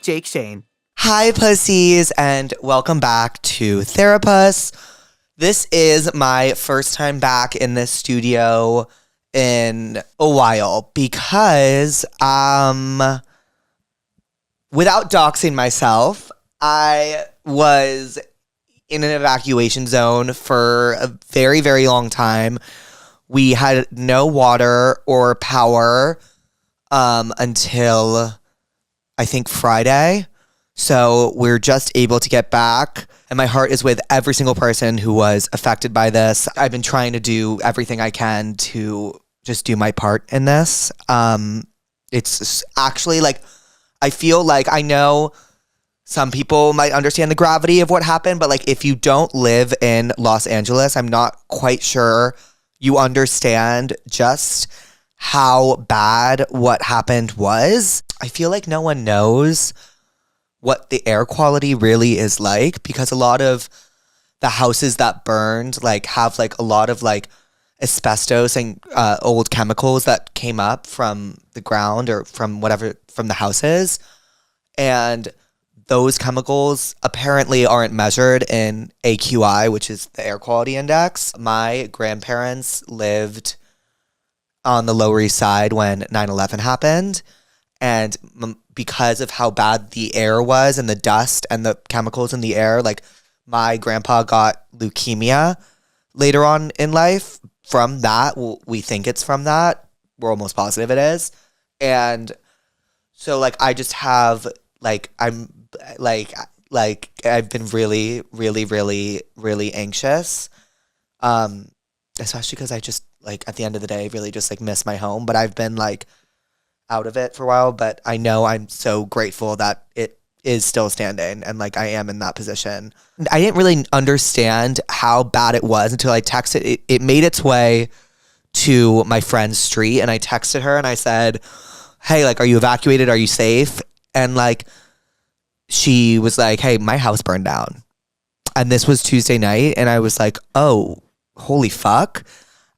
JakeShane. Hi, pussies, and welcome back to Therapuss. This is my first time back in this studio in a while because, without doxing myself, I was in an evacuation zone for a very, very long time. We had no water or power until, I think, Friday. So we're just able to get back. And my heart is with every single person who was affected by this. I've been trying to do everything I can to just do my part in this. It's actually like, I feel like I know some people might understand the gravity of what happened, but like if you don't live in Los Angeles, I'm not quite sure you understand just how bad what happened was. I feel like no one knows what the air quality really is like because a lot of the houses that burned like have like a lot of like asbestos and old chemicals that came up from the ground or from whatever from the houses, and those chemicals apparently aren't measured in AQI, which is the air quality index. My grandparents lived on the Lower East Side when 9/11 happened, and because of how bad the air was and the dust and the chemicals in the air, like my grandpa got leukemia later on in life from that. We think it's from that. We're almost positive it is. And so like I just have like I'm like I've been really, really, really, really anxious. Especially because I just like at the end of the day really just like miss my home. But I've been like out of it for a while, but I know I'm so grateful that it is still standing and like I am in that position. I didn't really understand how bad it was until I texted it made its way to my friend's street, and I texted her and I said, hey, like, are you evacuated? Are you safe? And like she was like, hey, my house burned down. And this was Tuesday night, and I was like, oh, holy fuck.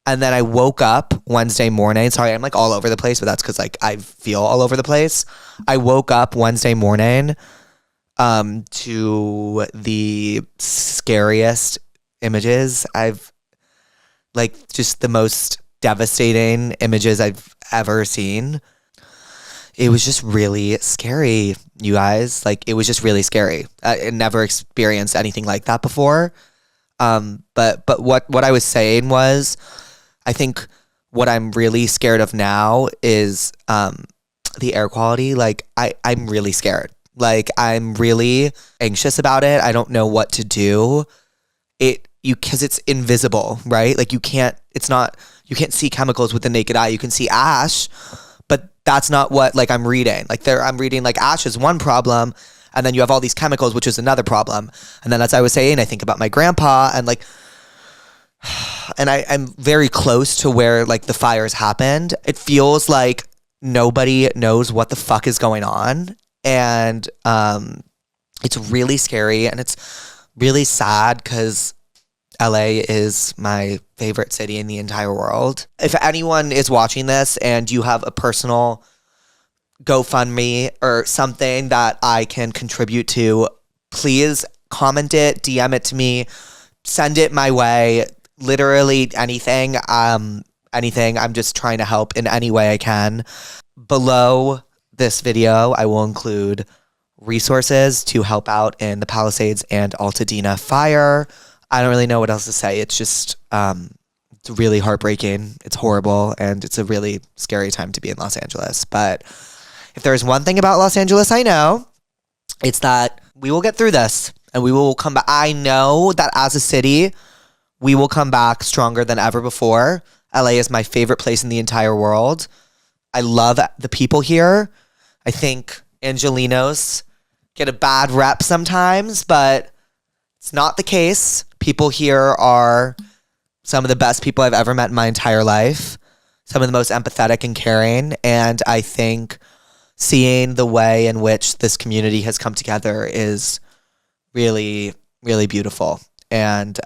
And then I woke up Wednesday morning. Sorry, I'm like all over the place, but that's because like I feel all over the place. I woke up Wednesday morning to the scariest images I've like just the most devastating images I've ever seen. It was just really scary, you guys. Like it was just really scary. I never experienced anything like that before. But what I was saying was, I think what I'm really scared of now is the air quality. Like I'm really scared. Like I'm really anxious about it. I don't know what to do. Because it's invisible, right? Like you can't see chemicals with the naked eye. You can see ash, but that's not what like I'm reading. Like I'm reading like ash is one problem, and then you have all these chemicals, which is another problem. And then as I was saying, I think about my grandpa and like, and I'm very close to where like the fires happened. It feels like nobody knows what the fuck is going on. And it's really scary and it's really sad because LA is my favorite city in the entire world. If anyone is watching this and you have a personal GoFundMe or something that I can contribute to, please comment it, DM it to me, send it my way. Literally anything. Anything. I'm just trying to help in any way I can. Below this video, I will include resources to help out in the Palisades and Altadena fire. I don't really know what else to say. It's just, it's really heartbreaking. It's horrible. And it's a really scary time to be in Los Angeles. But if there's one thing about Los Angeles I know, it's that we will get through this and we will come back. I know that as a city, we will come back stronger than ever before. LA is my favorite place in the entire world. I love the people here. I think Angelenos get a bad rep sometimes, but it's not the case. People here are some of the best people I've ever met in my entire life. Some of the most empathetic and caring. And I think seeing the way in which this community has come together is really, really beautiful. And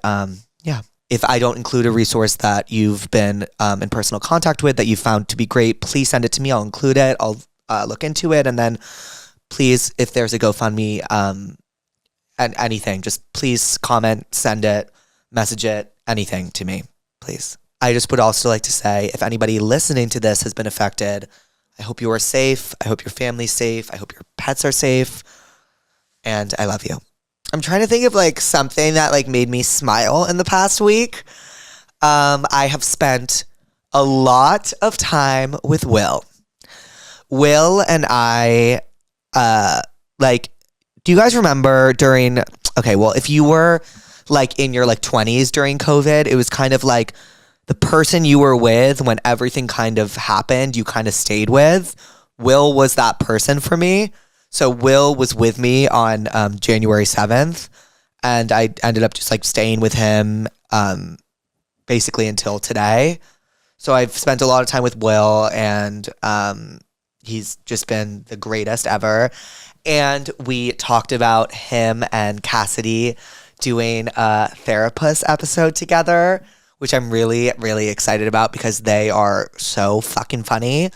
yeah. If I don't include a resource that you've been in personal contact with that you found to be great, please send it to me. I'll include it. I'll look into it. And then please, if there's a GoFundMe, and anything, just please comment, send it, message it, anything to me, please. I just would also like to say, if anybody listening to this has been affected, I hope you are safe. I hope your family's safe. I hope your pets are safe. And I love you. I'm trying to think of like something that like made me smile in the past week. I have spent a lot of time with Will. Will and I, do you guys remember if you were like in your like 20s during COVID, it was kind of like the person you were with when everything kind of happened, you kind of stayed with. Will was that person for me. So Will was with me on January 7th, and I ended up just like staying with him basically until today. So I've spent a lot of time with Will, and he's just been the greatest ever. And we talked about him and Cassidy doing a Therapuss episode together, which I'm really, really excited about because they are so fucking funny.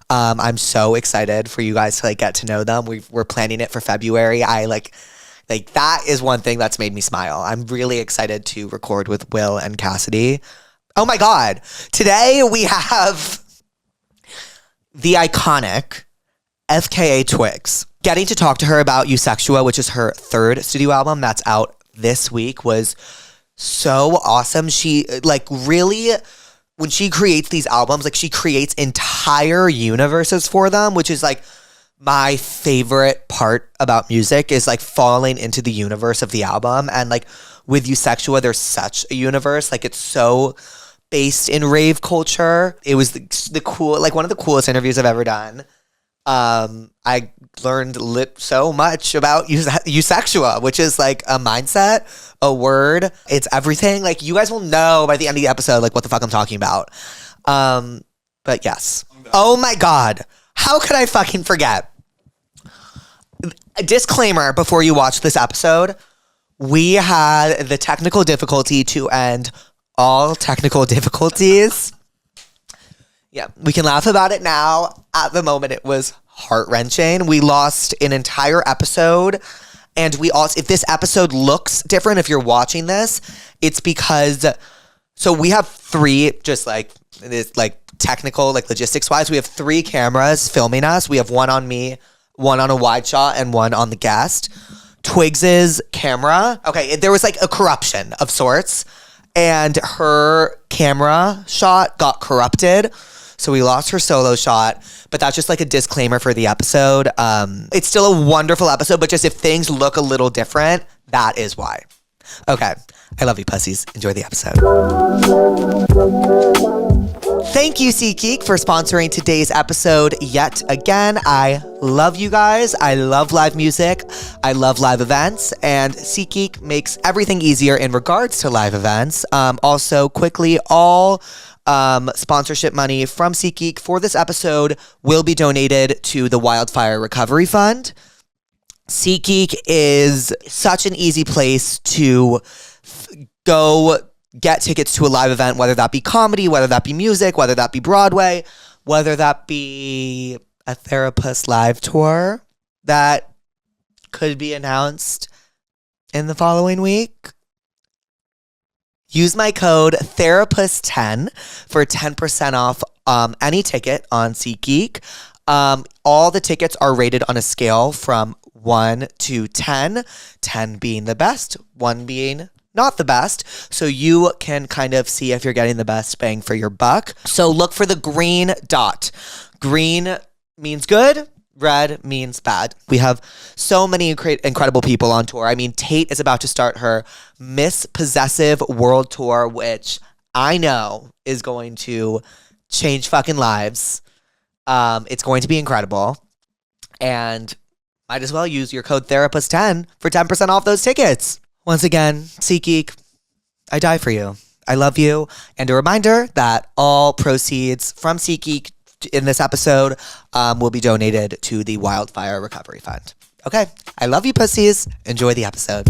I'm so excited for you guys to like get to know them. We're planning it for February. I like that is one thing that's made me smile. I'm really excited to record with Will and Cassidy. Oh my God. Today we have the iconic FKA Twigs. Getting to talk to her about Eusexua, which is her third studio album that's out this week, was so awesome. She like really, when she creates these albums, like she creates entire universes for them, which is like my favorite part about music, is like falling into the universe of the album. And like with Eusexua, there's such a universe. Like it's so based in rave culture. It was the cool, like one of the coolest interviews I've ever done. I learned so much about Eusexua, which is like a mindset, a word. It's everything. Like you guys will know by the end of the episode, like what the fuck I'm talking about. But yes. Oh my God. How could I fucking forget? A disclaimer before you watch this episode. We had the technical difficulty to end all technical difficulties. Yeah, we can laugh about it now. At the moment, it was heart-wrenching. We lost an entire episode. And we also, if this episode looks different, if you're watching this, it's because, so we have three, just like, it's like technical, like logistics-wise, we have three cameras filming us. We have one on me, one on a wide shot, and one on the guest. Twigs's camera, okay, there was like a corruption of sorts. And her camera shot got corrupted. So we lost her solo shot, but that's just like a disclaimer for the episode. It's still a wonderful episode, but just if things look a little different, that is why. Okay. I love you, pussies. Enjoy the episode. Thank you, SeatGeek, for sponsoring today's episode yet again. I love you guys. I love live music. I love live events. And SeatGeek makes everything easier in regards to live events. Also, quickly, all sponsorship money from SeatGeek for this episode will be donated to the Wildfire Recovery Fund. SeatGeek is such an easy place to go get tickets to a live event, whether that be comedy, whether that be music, whether that be Broadway, whether that be a Therapuss live tour that could be announced in the following week. Use my code Therapuss10 for 10% off any ticket on SeatGeek. All the tickets are rated on a scale from 1 to 10, 10 being the best, 1 being not the best. So you can kind of see if you're getting the best bang for your buck. So look for the green dot. Green means good. Red means bad. We have so many incredible people on tour. I mean, Tate is about to start her Miss Possessive World Tour, which I know is going to change fucking lives. It's going to be incredible. And might as well use your code Therapuss10 for 10% off those tickets. Once again, SeatGeek, I die for you. I love you. And a reminder that all proceeds from SeatGeek in this episode will be donated to the Wildfire Recovery Fund. Okay, I love you, pussies. Enjoy the episode.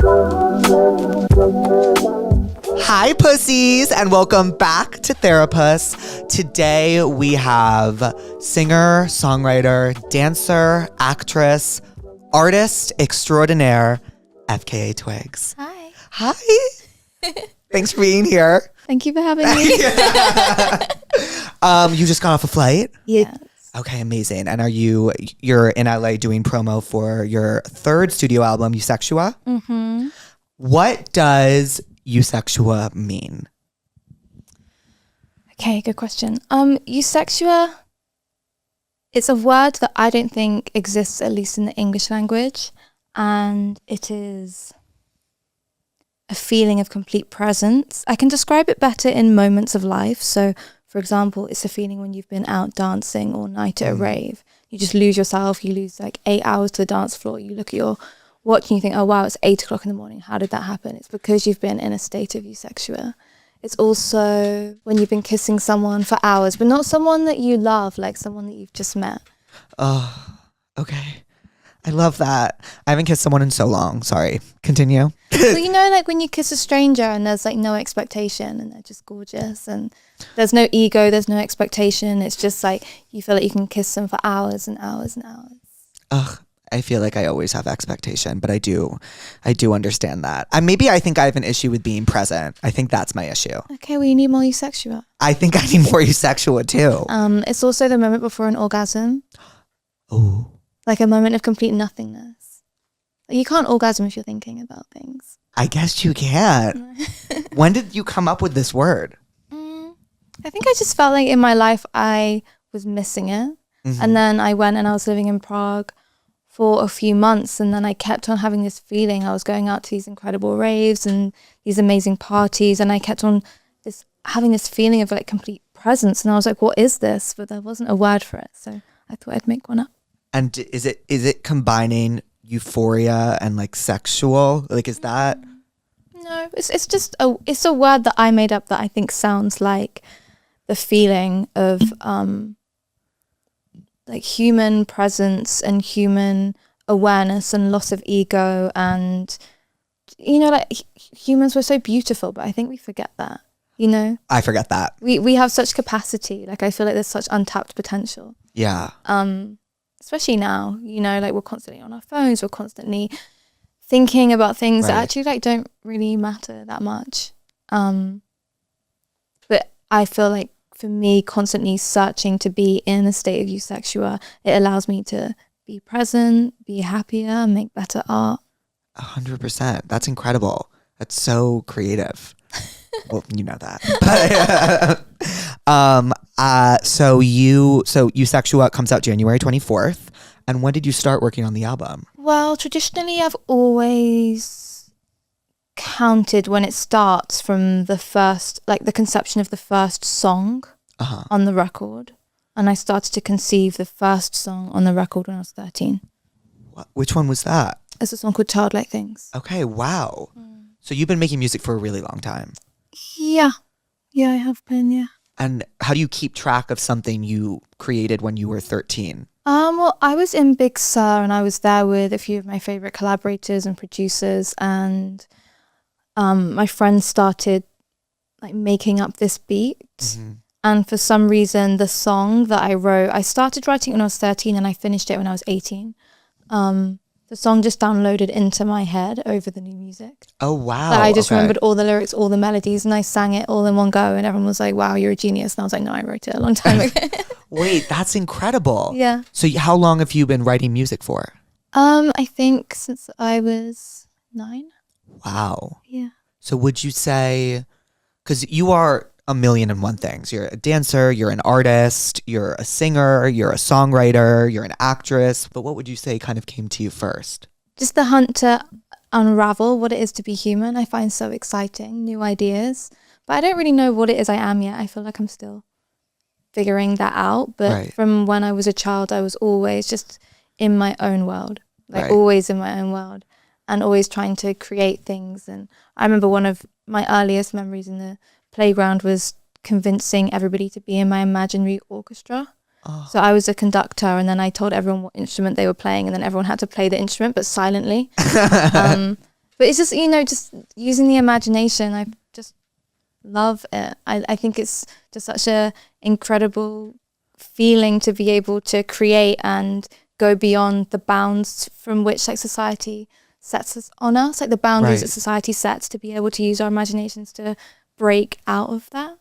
Hi, pussies, and welcome back to Therapuss. Today we have singer, songwriter, dancer, actress, artist extraordinaire, FKA Twigs. Hi. Hi. Thanks for being here. Thank you for having me. You just got off a flight? Yes. Okay, amazing. And you're in LA doing promo for your third studio album, Eusexua? Mm-hmm. What does Eusexua mean? Okay, good question. Eusexua, it's a word that I don't think exists, at least in the English language. And it is a feeling of complete presence. I can describe it better in moments of life. So, for example, it's a feeling when you've been out dancing all night at a rave. You just lose yourself. You lose like 8 hours to the dance floor. You look at your watch and you think, oh, wow, it's 8 o'clock in the morning. How did that happen? It's because you've been in a state of Eusexua. It's also when you've been kissing someone for hours, but not someone that you love, like someone that you've just met. Oh, okay. I love that. I haven't kissed someone in so long. Sorry. Continue. Well, you know, like when you kiss a stranger and there's like no expectation and they're just gorgeous and there's no ego, there's no expectation. It's just like you feel like you can kiss them for hours and hours and hours. Ugh, I feel like I always have expectation, but I do understand that. Maybe I think I have an issue with being present. I think that's my issue. Okay, well, you need more Eusexua. I think I need more Eusexua too. It's also the moment before an orgasm. Oh. Like a moment of complete nothingness. You can't orgasm if you're thinking about things. I guess you can. When did you come up with this word? I think I just felt like in my life I was missing it. Mm-hmm. And then I went and I was living in Prague for a few months. And then I kept on having this feeling. I was going out to these incredible raves and these amazing parties. And I kept on having this feeling of like complete presence. And I was like, what is this? But there wasn't a word for it. So I thought I'd make one up. And is it combining euphoria and like sexual? Like, is that? No, it's just it's a word that I made up that I think sounds like the feeling of like human presence and human awareness and loss of ego. And, you know, like humans were so beautiful, but I think we forget that, you know? I forget that. We have such capacity. Like, I feel like there's such untapped potential. Yeah. Especially now, you know, like we're constantly on our phones, we're constantly thinking about things that actually like don't really matter that much. But I feel like for me, constantly searching to be in a state of Eusexua, it allows me to be present, be happier, make better art. 100%. That's incredible. That's so creative. Well, you know that. So Eusexua comes out January 24th. And when did you start working on the album? Well, traditionally, I've always counted when it starts from the first, like the conception of the first song on the record. And I started to conceive the first song on the record when I was 13. Which one was that? It's a song called Childlike Things. Okay, wow. So you've been making music for a really long time. Yeah, I have been, yeah. And how do you keep track of something you created when you were 13? Well, I was in Big Sur and I was there with a few of my favorite collaborators and producers, and my friends started like making up this beat. Mm-hmm. And for some reason, the song that I wrote, I started writing when I was 13 and I finished it when I was 18. The song just downloaded into my head over the new music. Oh, wow. So I just remembered all the lyrics, all the melodies, and I sang it all in one go. And everyone was like, wow, you're a genius. And I was like, no, I wrote it a long time ago. Wait, that's incredible. Yeah. So how long have you been writing music for? I think since I was 9. Wow. Yeah. So would you say, because you are a million and one things. You're a dancer, you're an artist, you're a singer, you're a songwriter, you're an actress. But what would you say kind of came to you first? Just the hunt to unravel what it is to be human. I find so exciting, new ideas. But I don't really know what it is I am yet. I feel like I'm still figuring that out. But from when I was a child, I was always just in my own world. Like always in my own world. And always trying to create things. And I remember one of my earliest memories in the playground was convincing everybody to be in my imaginary orchestra. So I was a conductor, and then I told everyone what instrument they were playing, and then everyone had to play the instrument but silently. But it's just, you know, just using the imagination. I just love it. I think it's just such a incredible feeling to be able to create and go beyond the bounds from which like society sets us on us, like the boundaries that society sets, to be able to use our imaginations to break out of that.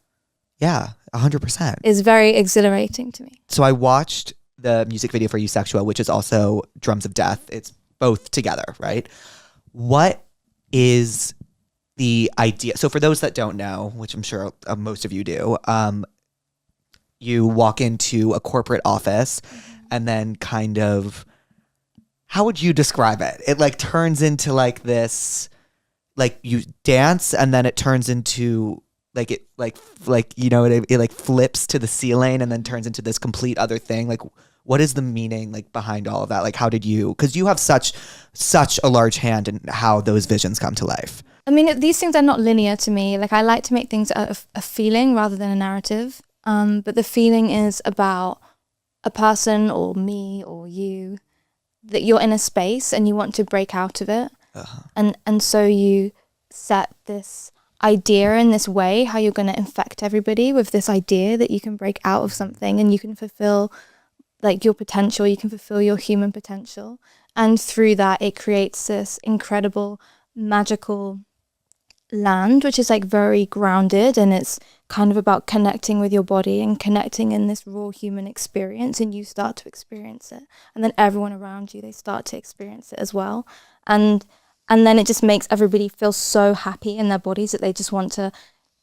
Yeah, 100%. Is very exhilarating to me. So I watched the music video for Eusexual, which is also Drums of Death. It's both together, right? What is the idea? So for those that don't know, which I'm sure most of you do, you walk into a corporate office and then kind of, how would you describe it? It like turns into like this, like you dance and then it turns into like it you know, it like flips to the ceiling and then turns into this complete other thing. Like, what is the meaning like behind all of that? Like, how did you, because you have such a large hand in how those visions come to life. I mean, these things are not linear to me. Like, I like to make things out of a feeling rather than a narrative. But the feeling is about a person or me or you, that you're in a space and you want to break out of it. And so you set this idea in this way, how you're going to infect everybody with this idea that you can break out of something and you can fulfill like your potential, you can fulfill your human potential. And through that, it creates this incredible, magical land, which is like very grounded, and it's kind of about connecting with your body and connecting in this raw human experience, and you start to experience it. And then everyone around you, they start to experience it as well. And then it just makes everybody feel so happy in their bodies that they just want to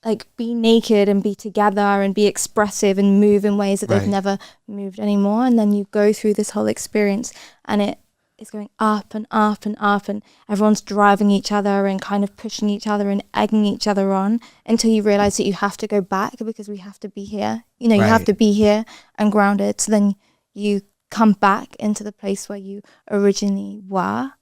like be naked and be together and be expressive and move in ways that they've never moved anymore. And then you go through this whole experience and it is going up and up and up, and everyone's driving each other and kind of pushing each other and egging each other on until you realize that you have to go back because we have to be here. You know, you have to be here and grounded. So then you come back into the place where you originally were,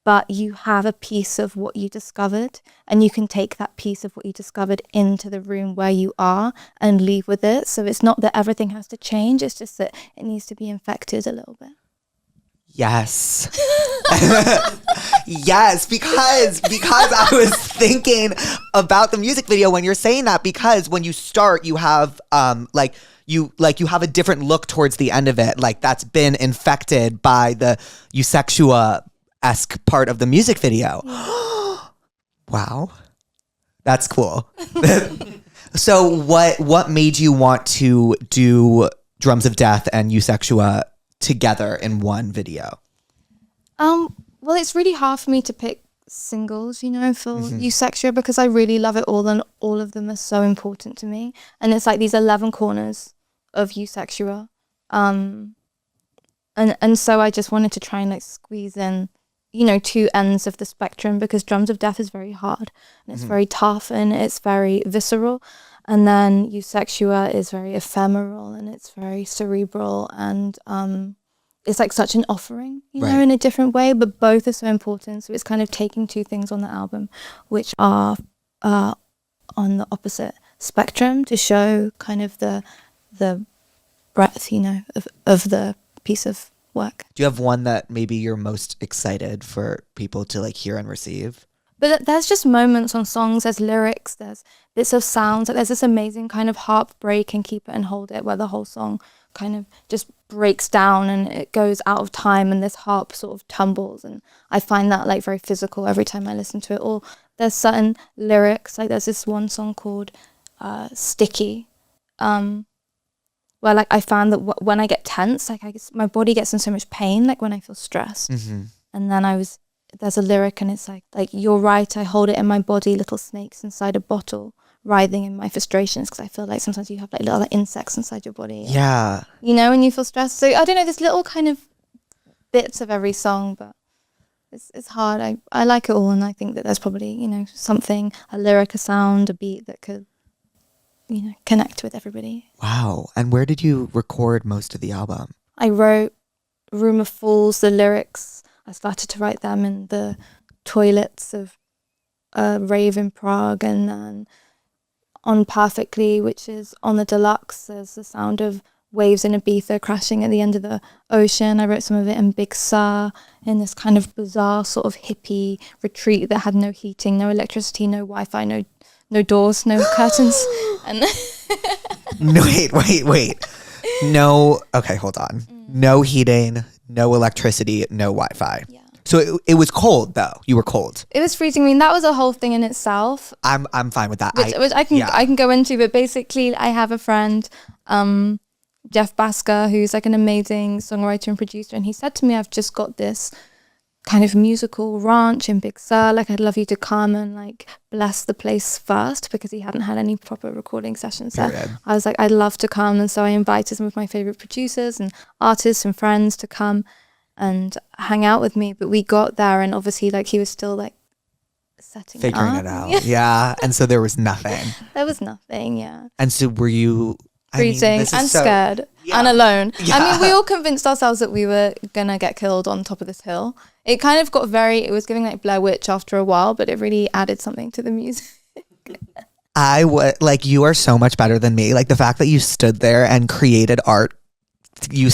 but you have a piece of what you discovered, and you can take that piece of what you discovered into the room where you are and leave with it. So it's not that everything has to change, it's just that it needs to be infected a little bit. Yes. Yes, because I was thinking about the music video when you're saying that, because when you start, you have you have a different look towards the end of it, like that's been infected by the Eusexual-esque part of the music video. Wow. That's cool. So what made you want to do Drums of Death and Eusexual together in one video? Well, it's really hard for me to pick singles, you know, for Eusexual, because I really love it all and all of them are so important to me. And it's like these 11 corners of Eusexual. And so I just wanted to try and like squeeze in, you know, two ends of the spectrum, because Drums of Death is very hard and it's very tough and it's very visceral. And then Eusexual is very ephemeral and it's very cerebral, and it's like such an offering, you know, in a different way, but both are so important. So it's kind of taking two things on the album which are on the opposite spectrum to show kind of the breadth, you know, of the piece of work. Do you have one that maybe you're most excited for people to like hear and receive? But there's just moments on songs, there's lyrics, there's bits of sounds, there's this amazing kind of harp break and Keep It and Hold It, where the whole song kind of just breaks down and it goes out of time and this harp sort of tumbles, and I find that like very physical every time I listen to it. Or there's certain lyrics, like there's this one song called Sticky, where like I found that when I get tense, like my body gets in so much pain, like when I feel stressed. And then there's a lyric and it's like you're right, I hold it in my body, little snakes inside a bottle, writhing in my frustrations, because I feel like sometimes you have like little insects inside your body. Yeah. You know, when you feel stressed. So I don't know, there's little kind of bits of every song, but it's hard. I like it all, and I think that there's probably, you know, something, a lyric, a sound, a beat that could, you know, connect with everybody. Wow. And where did you record most of the album? I wrote Room of Fools, the lyrics. I started to write them in the toilets of a rave in Prague, and then on Perfectly, which is on the deluxe, there's the sound of waves in Ibiza crashing at the end of the ocean. I wrote some of it in Big Sur, in this kind of bizarre sort of hippie retreat that had no heating, no electricity, no Wi-Fi, no doors, no curtains. And No, wait. No, okay, hold on. No heating, no electricity, no Wi-Fi. Yeah. So it was cold though. You were cold. It was freezing. I mean, that was a whole thing in itself. I'm fine with that. Which I can go into, but basically I have a friend, Jeff Basker, who's like an amazing songwriter and producer, and he said to me, I've just got this kind of musical ranch in Big Sur, like I'd love you to come and like bless the place first, because he hadn't had any proper recording sessions there. I was like, I'd love to come, and so I invited some of my favorite producers and artists and friends to come and hang out with me. But we got there, and obviously like he was still like figuring it out. Yeah. And so there was nothing. There was nothing. Yeah. And so were you freezing and scared and alone? Yeah. I mean, we all convinced ourselves that we were gonna get killed on top of this hill. It kind of got it was giving like Blair Witch after a while, but it really added something to the music. I would like, you are so much better than me. Like the fact that you stood there and created art, you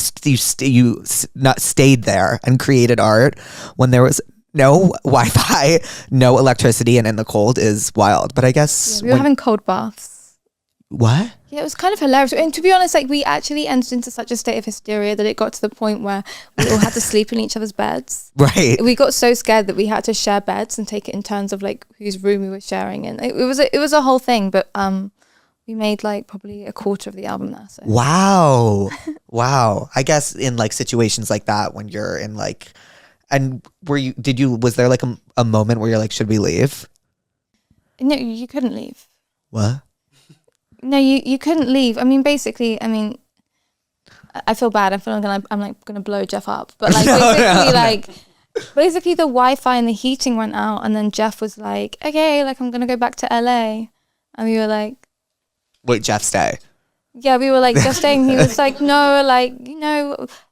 not stayed there and created art when there was no Wi-Fi, no electricity, and in the cold is wild. But I guess we were having cold baths. What? Yeah, it was kind of hilarious. And to be honest, like we actually entered into such a state of hysteria that it got to the point where we all had to sleep in each other's beds. Right. We got so scared that we had to share beds and take it in turns of like whose room we were sharing. And it was a whole thing. But we made like probably a quarter of the album there. So. Wow. Wow. I guess in like situations like that, when you're in like, and was there like a moment where you're like, should we leave? No, you couldn't leave. What? No, you couldn't leave. I mean, basically, I feel bad. I feel like I'm like gonna blow Jeff up, but like basically the Wi-Fi and the heating went out, and then Jeff was like, okay, like I'm gonna go back to LA, and we were like, wait, Jeff stay? Yeah, we were like, just staying. He was like, no, like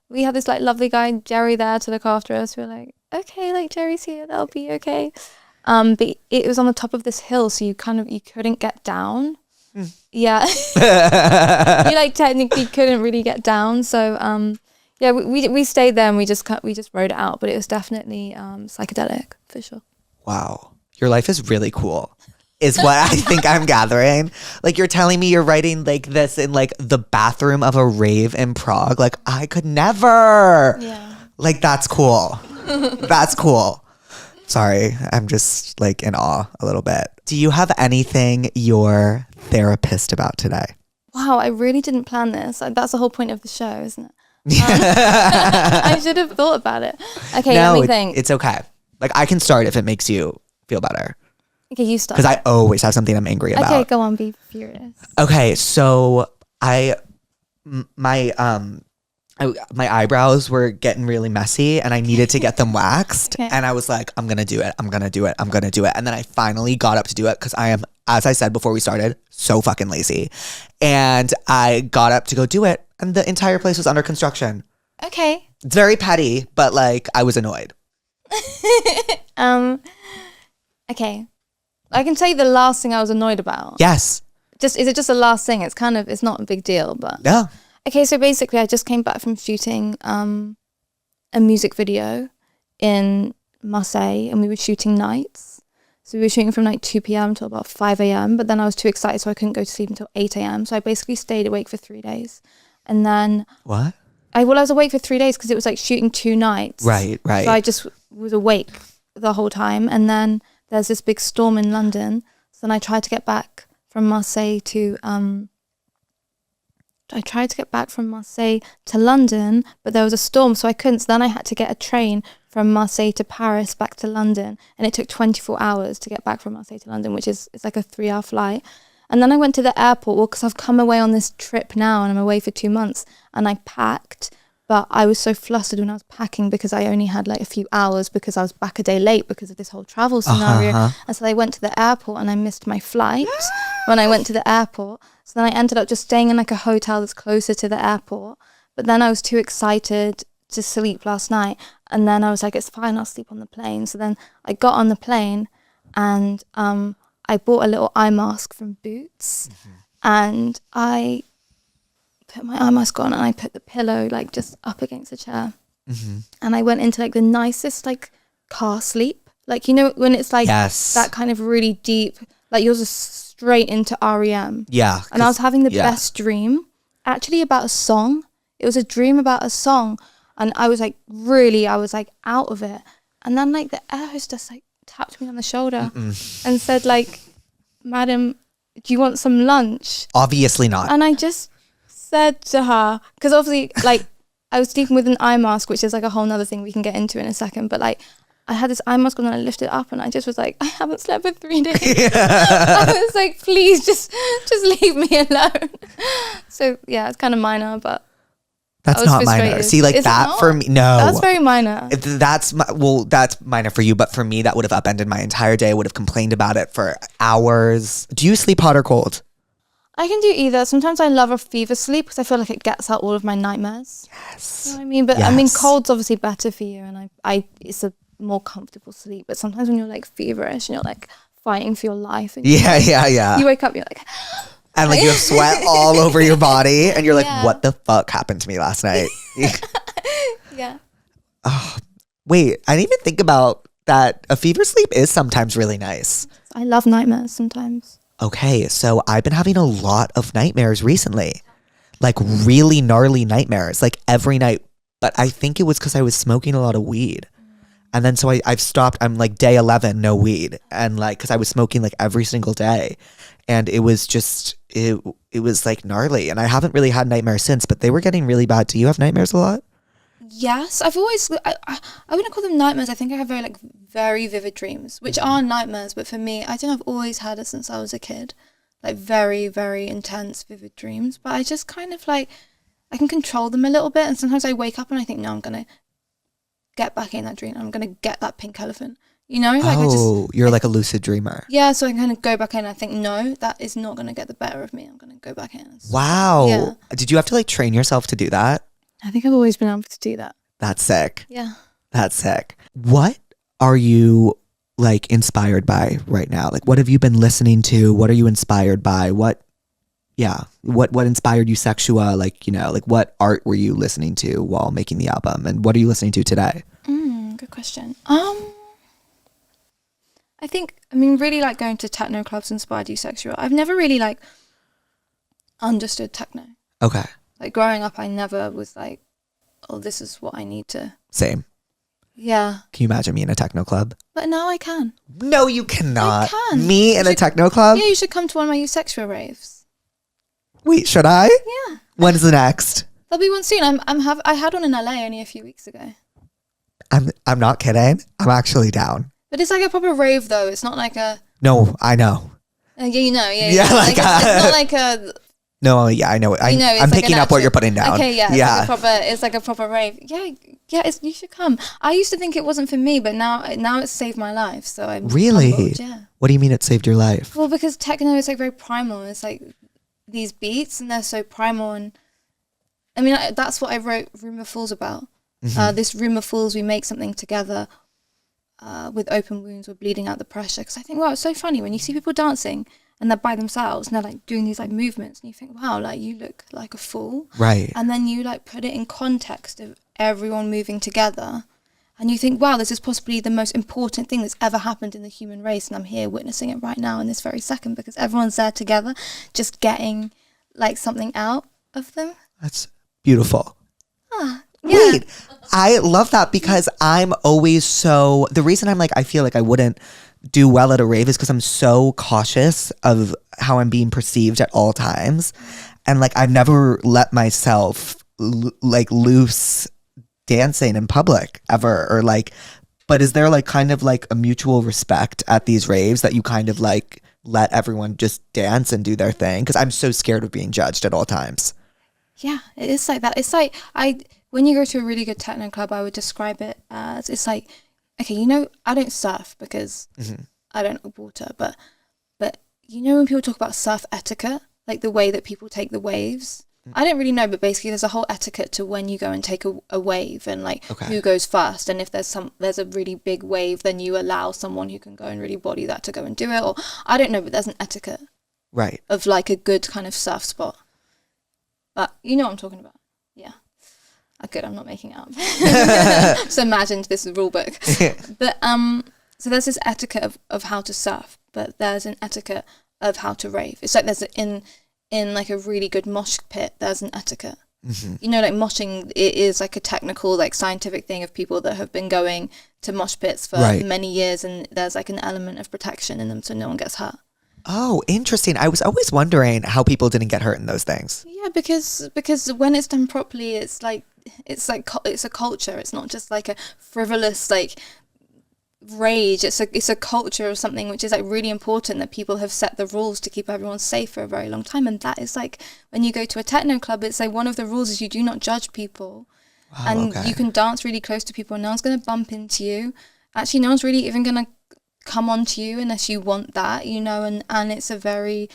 we had this like lovely guy Jerry there to look after us. We were like, okay, like Jerry's here, that'll be okay. But it was on the top of this hill, so you couldn't get down. Yeah. You like technically couldn't really get down, so yeah, we stayed there and we just rode it out, but it was definitely psychedelic for sure. Wow, your life is really cool is what I think I'm gathering. Like you're telling me you're writing like this in like the bathroom of a rave in Prague. Like I could never. Yeah. Like that's cool. That's cool. Sorry, I'm just like in awe a little bit. Do you have anything you're therapist about today? Wow, I really didn't plan this. That's the whole point of the show, isn't it? I should have thought about it. Okay, no, let me think. It's okay. Like I can start if it makes you feel better. Okay, you start. Because I always have something I'm angry about. Okay, go on, be furious. Okay, so my eyebrows were getting really messy and I needed to get them waxed. Okay. And I was like, I'm going to do it. I'm going to do it. I'm going to do it. And then I finally got up to do it because I am, as I said before we started, so fucking lazy. And I got up to go do it. And the entire place was under construction. Okay. It's very petty, but like I was annoyed. Okay. I can tell you the last thing I was annoyed about. Yes. Is it just the last thing? It's not a big deal, but. Yeah. Okay, so basically I just came back from shooting a music video in Marseille, and we were shooting nights. So we were shooting from like 2 p.m. till about 5 a.m. But then I was too excited, so I couldn't go to sleep until 8 a.m. So I basically stayed awake for 3 days. And then... What? I was awake for 3 days because it was like shooting 2 nights. Right. So I just was awake the whole time. And then there's this big storm in London. So then I tried to get back from Marseille to... London, but there was a storm, so I couldn't. So then I had to get a train from Marseille to Paris back to London, and it took 24 hours to get back from Marseille to London, which is, it's like a 3-hour flight. And then I went to the airport, because I've come away on this trip now, and I'm away for 2 months, and I packed, but I was so flustered when I was packing because I only had like a few hours because I was back a day late because of this whole travel scenario. And so I went to the airport and I missed my flight when I went to the airport. So then I ended up just staying in like a hotel that's closer to the airport. But then I was too excited to sleep last night. And then I was like, it's fine, I'll sleep on the plane. So then I got on the plane and I bought a little eye mask from Boots. And I put my eye mask on and I put the pillow like just up against the chair. And I went into like the nicest like car sleep. Like, you know, when it's like that kind of really deep, like yours is straight into REM. Yeah. And I was having the best dream, actually about a song. It was a dream about a song. And I was like out of it. And then like the air hostess like tapped me on the shoulder and said like, "Madam, do you want some lunch?" Obviously not. And I just said to her, because obviously like I was sleeping with an eye mask, which is like a whole nother thing we can get into in a second, but like I had this eye mask on and I lifted it up and I just was like, "I haven't slept for 3 days." I was like, "Please just leave me alone." So yeah, it's kind of minor, but that's not minor. See, like, that for me, no. That's very minor. That's minor for you, but for me, that would have upended my entire day. I would have complained about it for hours. Do you sleep hot or cold? I can do either. Sometimes I love a fever sleep because I feel like it gets out all of my nightmares. Yes. You know what I mean? But I mean, cold's obviously better for you, and it's a more comfortable sleep. But sometimes when you're like feverish and you're like fighting for your life, and you wake up, you're like, and like you have sweat all over your body, and you're like, "What the fuck happened to me last night?" Yeah. Oh, wait, I didn't even think about that. A fever sleep is sometimes really nice. I love nightmares sometimes. Okay, so I've been having a lot of nightmares recently, like really gnarly nightmares, like every night. But I think it was because I was smoking a lot of weed. And then so I've stopped. I'm like day 11, no weed. And like, because I was smoking like every single day. And it was just, it was like gnarly. And I haven't really had nightmares since, but they were getting really bad. Do you have nightmares a lot? Yes, I've always, I wouldn't call them nightmares. I think I have very vivid dreams, which are nightmares. But for me, I think I've always had it since I was a kid. Like very, very intense, vivid dreams. But I just kind of like, I can control them a little bit. And sometimes I wake up and I think, no, I'm going to get back in that dream. I'm going to get that pink elephant. You know? Like you're like a lucid dreamer. Yeah, so I kind of go back in and I think, no, that is not going to get the better of me. I'm going to go back in. Wow. Yeah. Did you have to like train yourself to do that? I think I've always been able to do that. That's sick. Yeah. That's sick. What are you like inspired by right now? Like, what have you been listening to? What are you inspired by? What inspired you sexual? Like, you know, like what art were you listening to while making the album? And what are you listening to today? Good question. I think, really like going to techno clubs inspired you sexual. I've never really like understood techno. Okay. Like growing up, I never was like, oh, this is what I need to. Same. Yeah. Can you imagine me in a techno club? But now I can. No, you cannot. I can. Me in a techno club? Yeah, you should come to one of my youth sexual raves. Wait, should I? Yeah. When's the next? There'll be one soon. I had one in LA only a few weeks ago. I'm not kidding. I'm actually down. But it's like a proper rave though. It's not like a. No, I know. Yeah, you know. Yeah. Yeah, like it's not like a. No, yeah, I know. I'm like picking up what you're putting down. Okay, yeah. It's like a proper rave. Yeah. You should come. I used to think it wasn't for me, but now it's saved my life. So I'm really. Board, yeah. What do you mean it saved your life? Well, because techno is like very primal. It's like these beats, and they're so primal. And that's what I wrote Room of Fools about. Mm-hmm. This room of fools, we make something together. With open wounds, we're bleeding out the pressure. Because I think, wow, it's so funny when you see people dancing and they're by themselves and they're like doing these like movements, and you think, wow, like you look like a fool, right? And then you like put it in context of everyone moving together, and you think, wow, this is possibly the most important thing that's ever happened in the human race, and I'm here witnessing it right now in this very second because everyone's there together, just getting like something out of them. That's beautiful. Yeah. Wait, I love that because I'm always the reason I'm like, I feel like I wouldn't do well at a rave is because I'm so cautious of how I'm being perceived at all times. And like, I've never let myself like loose dancing in public ever, or like, but is there like kind of like a mutual respect at these raves that you kind of like let everyone just dance and do their thing? Because I'm so scared of being judged at all times. Yeah, it is like that. It's like when you go to a really good techno club, I would describe it as, it's like, okay, I don't surf because I don't know water, but when people talk about surf etiquette, like the way that people take the waves, I don't really know, but basically there's a whole etiquette to when you go and take a wave, and like who goes first, and if there's a really big wave, then you allow someone who can go and really body that to go and do it, or I don't know, but there's an etiquette, right, of like a good kind of surf spot. But you know what I'm talking about. Yeah. Good, I'm not making it up. Just imagined this rule book. But so there's this etiquette of how to surf, but there's an etiquette of how to rave. It's like there's in like a really good mosh pit, there's an etiquette You know, like moshing, it is like a technical, like scientific thing of people that have been going to mosh pits for many years, and there's like an element of protection in them so no one gets hurt. Oh, interesting. I was always wondering how people didn't get hurt in those things. Yeah, because when it's done properly, it's a culture. It's not just like a frivolous like rage. It's a culture of something which is like really important, that people have set the rules to keep everyone safe for a very long time. And that is like, when you go to a techno club, it's like one of the rules is you do not judge people. Wow, and you can dance really close to people and no one's going to bump into you. Actually, no one's really even going to come onto you unless you want that, you know. And it's a very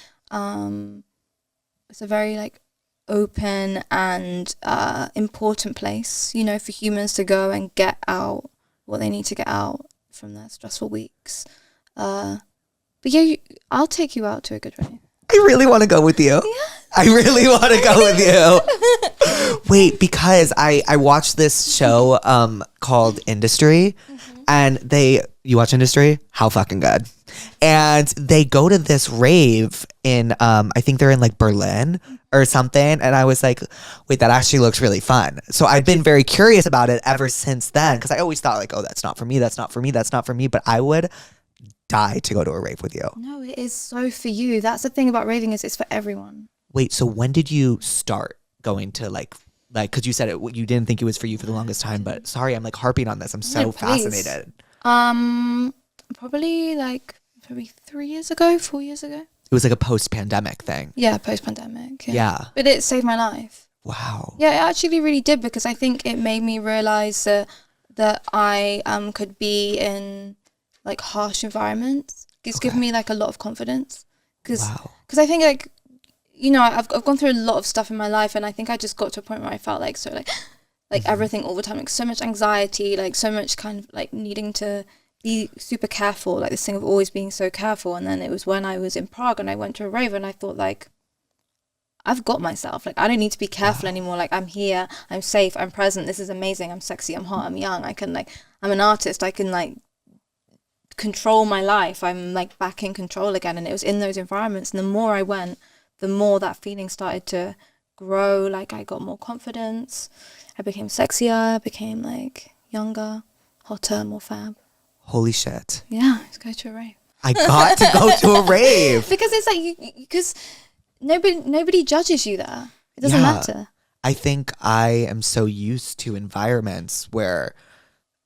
like open and important place, you know, for humans to go and get out what they need to get out from their stressful weeks. But yeah, I'll take you out to a good rave. I really want to go with you. Yeah. I really want to go with you. Wait, because I watched this show called Industry, and you watch Industry? How fucking good. And they go to this rave in, I think they're in like Berlin or something. And I was like, wait, that actually looks really fun. So I've been very curious about it ever since then. Because I always thought like, oh, that's not for me. That's not for me. That's not for me. But I would die to go to a rave with you. No, it is so for you. That's the thing about raving, is it's for everyone. Wait, so when did you start going to like, because you said you didn't think it was for you for the longest time, but sorry, I'm like harping on this. I'm so fascinated. Probably 4 years ago. It was like a post-pandemic thing. Yeah, post-pandemic. Yeah. But it saved my life. Wow. Yeah, it actually really did, because I think it made me realize that I could be in like harsh environments. It's given me like a lot of confidence, because I think like, you know, I've gone through a lot of stuff in my life, and I think I just got to a point where I felt like so like everything all the time, like so much anxiety, like so much kind of like needing to be super careful, like this thing of always being so careful. And then it was when I was in Prague and I went to a rave, and I thought like, I've got myself, like I don't need to be careful anymore, like I'm here, I'm safe, I'm present, this is amazing, I'm sexy, I'm hot, I'm young, I can like, I'm an artist, I can like control my life, I'm like back in control again. And it was in those environments, and the more I went, the more that feeling started to grow. Like I got more confidence, I became sexier, I became like younger, hotter, more fab. Holy shit. Yeah, let's go to a rave. I got to go to a rave. Because it's like, because nobody judges you there. It doesn't matter. I think I am so used to environments where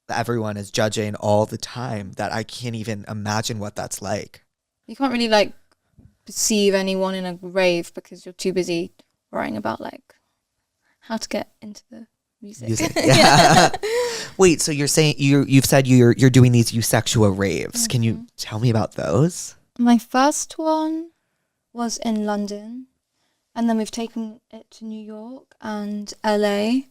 everyone is judging all the time that I can't even imagine what that's like. You can't really like perceive anyone in a rave because you're too busy worrying about like how to get into the music. Yeah. Wait, so you're saying you've said you're doing these eusexual raves. Can you tell me about those? My first one was in London, and then we've taken it to New York and LA,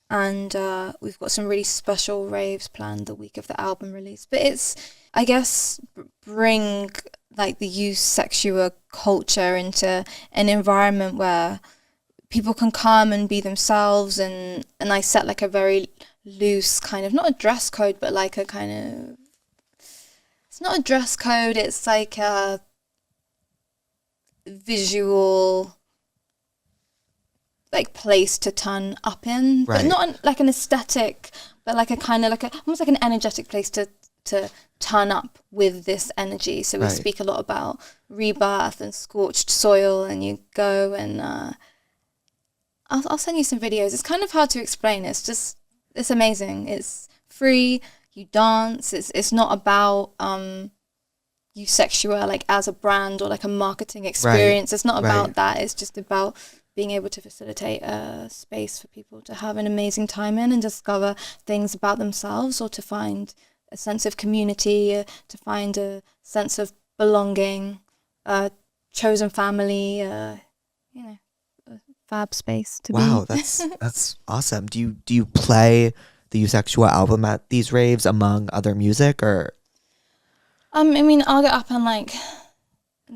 and we've got some really special raves planned the week of the album release. But it's, I guess, bring like the eusexual culture into an environment where people can come and be themselves, and I set like a very loose kind of, not a dress code, but like a kind of, it's not a dress code, it's like a visual like place to turn up in, but not like an aesthetic, but like a kind of like almost like an energetic place to turn up with this energy. So we speak a lot about rebirth and scorched soil, and you go and I'll send you some videos. It's kind of hard to explain. It's amazing. It's free. You dance. It's not about eusexual like as a brand or like a marketing experience. It's not about that. It's just about being able to facilitate a space for people to have an amazing time in and discover things about themselves, or to find a sense of community, to find a sense of belonging, chosen family, a fab space to be. Wow, that's awesome. Do you play the eusexual album at these raves among other music, or? I mean, I'll get up and like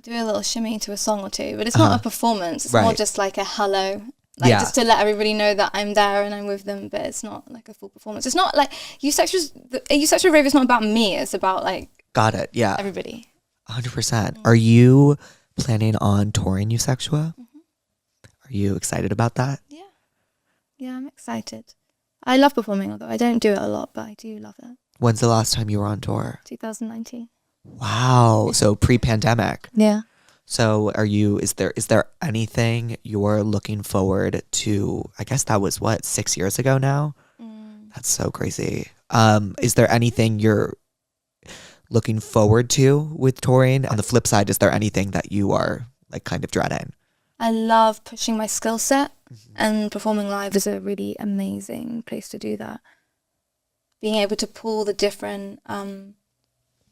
do a little shimmy to a song or two, but it's not a performance. It's more just like a hello, like just to let everybody know that I'm there and I'm with them. But it's not like a full performance. It's not like eusexual rave is not about me. It's about like everybody. 100%. Are you planning on touring eusexual? Are you excited about that? Yeah. Yeah, I'm excited. I love performing, although I don't do it a lot, but I do love it. When's the last time you were on tour? 2019. Wow. So pre-pandemic. Yeah. So is there anything you're looking forward to? I guess that was 6 years ago now? That's so crazy. Is there anything you're looking forward to with touring? On the flip side, is there anything that you are like kind of dreading? I love pushing my skill set, and performing live is a really amazing place to do that. Being able to pull the different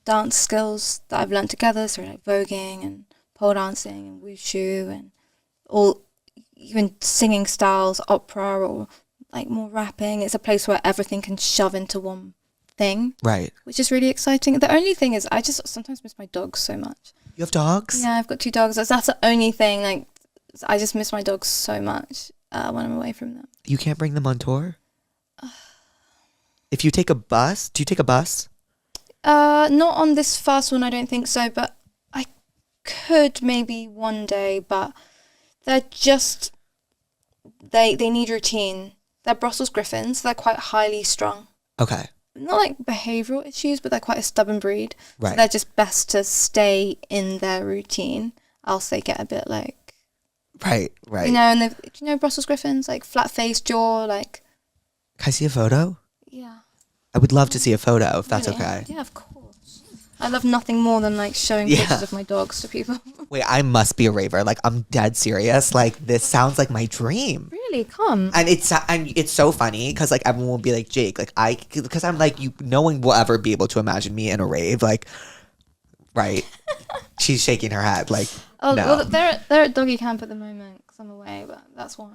dance skills that I've learned together, so like voguing and pole dancing and wushu and all, even singing styles, opera or like more rapping. It's a place where everything can shove into one thing, right? Which is really exciting. The only thing is I just sometimes miss my dogs so much. You have dogs? Yeah, I've got 2 dogs. That's the only thing. Like, I just miss my dogs so much when I'm away from them. You can't bring them on tour? If you take a bus, do you take a bus? Not on this first one, I don't think so, but I could maybe one day, but they're just, they need routine. They're Brussels Griffins. They're quite highly strung. Okay. Not like behavioural issues, but they're quite a stubborn breed. Right. So they're just best to stay in their routine, else they get a bit like... Right. You know, and do you know Brussels Griffins? Like flat-faced jaw, like... Can I see a photo? Yeah. I would love to see a photo, if that's okay. Yeah, of course. I love nothing more than like showing pictures of my dogs to people. Wait, I must be a raver. Like, I'm dead serious. Like, this sounds like my dream. Really? Come. And it's so funny because like everyone will be like, Jake, like because I'm like, no one will ever be able to imagine me in a rave. Like, right? She's shaking her head. Like, oh, no. Well, they're at doggy camp at the moment because I'm away, but that's why.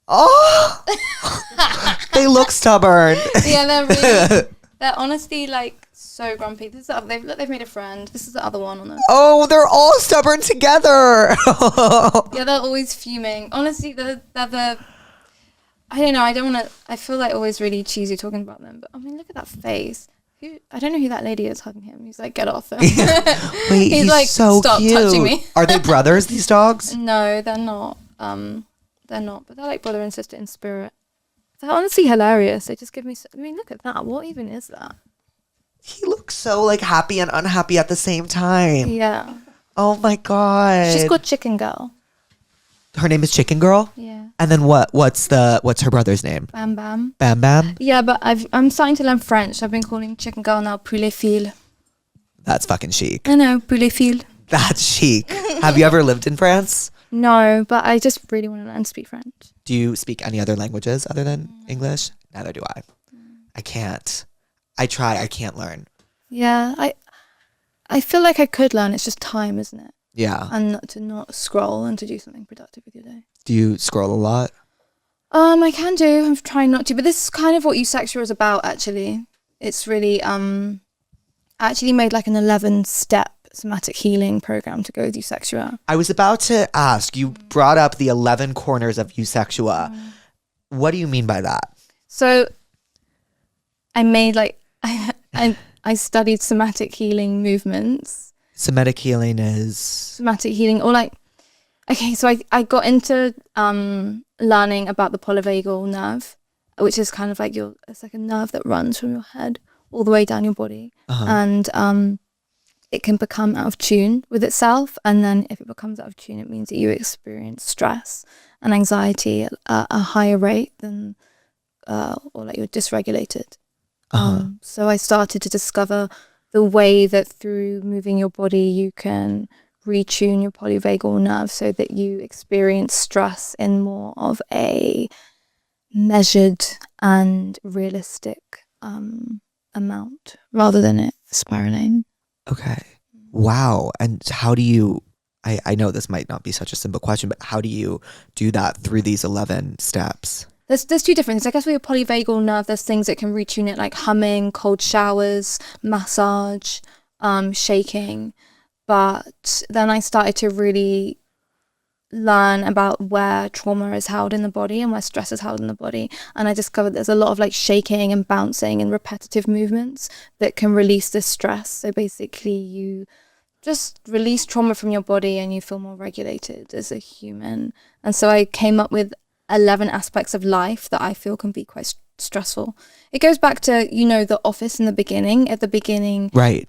Oh, they look stubborn. Yeah, they're honestly like so grumpy. This is they've made a friend. This is the other one on the... Oh, they're all stubborn together. Yeah, they're always fuming. Honestly, they're the... I don't know. I feel like always really cheesy talking about them. But I mean, look at that face. I don't know who that lady is hugging him. He's like, get off him. Wait, he's like, so stop cute. Touching me. Are they brothers, these dogs? No, they're not. They're not. But they're like brother and sister in spirit. They're honestly hilarious. They just give me... I mean, look at that. What even is that? He looks so like happy and unhappy at the same time. Yeah. Oh my god. She's called Chicken Girl. Her name is Chicken Girl? Yeah. And then what's her brother's name? Bam Bam. Bam Bam? Yeah, but I'm starting to learn French. I've been calling Chicken Girl now Poulet Fil. That's fucking chic. I know, Poulet Fil. That's chic. Have you ever lived in France? No, but I just really want to learn to speak French. Do you speak any other languages other than English? Neither do I. I can't. I try. I can't learn. Yeah, I feel like I could learn. It's just time, isn't it? Yeah. And not scroll and to do something productive with your day. Do you scroll a lot? I can do. I'm trying not to. But this is kind of what Eusexia is about, actually. It's really... I actually made like an 11-step somatic healing program to go with Eusexia. I was about to ask. You brought up the 11 corners of Eusexia. What do you mean by that? So I made like... I studied somatic healing movements. Somatic healing is... Somatic healing, or like... Okay, so I got into learning about the polyvagal nerve, which is kind of like it's like a nerve that runs from your head all the way down your body. And it can become out of tune with itself. And then if it becomes out of tune, it means that you experience stress and anxiety at a higher rate than, or like you're dysregulated. So I started to discover the way that through moving your body, you can retune your polyvagal nerve so that you experience stress in more of a measured and realistic amount rather than it spiraling. Okay. Wow. And how do you, I know this might not be such a simple question, but how do you do that through these 11 steps? There's 2 different things. I guess with your polyvagal nerve, there's things that can retune it, like humming, cold showers, massage, shaking. But then I started to really learn about where trauma is held in the body and where stress is held in the body. And I discovered there's a lot of like shaking and bouncing and repetitive movements that can release this stress. So basically you just release trauma from your body and you feel more regulated as a human. And so I came up with 11 aspects of life that I feel can be quite stressful. It goes back to, the office in the beginning. At the beginning, right,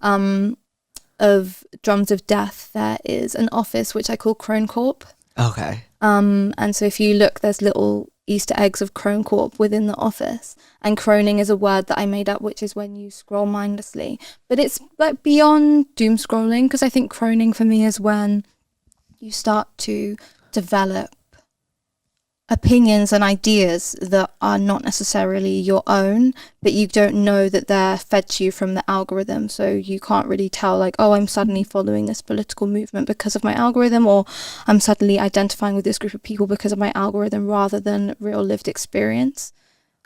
of Drums of Death, there is an office which I call Crone Corp. Okay. And so if you look, there's little Easter eggs of Crone Corp within the office. And croning is a word that I made up, which is when you scroll mindlessly. But it's like beyond doom scrolling, because I think croning for me is when you start to develop opinions and ideas that are not necessarily your own, but you don't know that they're fed to you from the algorithm. So you can't really tell, like, oh, I'm suddenly following this political movement because of my algorithm, or I'm suddenly identifying with this group of people because of my algorithm, rather than real lived experience.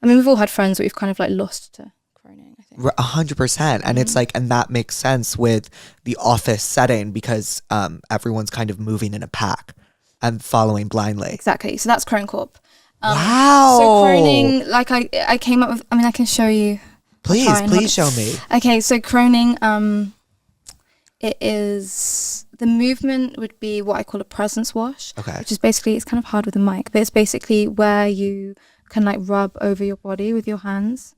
I mean, we've all had friends that we've kind of like lost to croning, I think. 100%. And it's like, and that makes sense with the office setting, because everyone's kind of moving in a pack and following blindly. Exactly. So that's Crone Corp. Wow. So croning, like I came up with, I mean, I can show you. Please show me. Okay, so croning, it is, the movement would be what I call a presence wash. Okay. Which is basically, it's kind of hard with a mic, but it's basically where you can like rub over your body with your hands.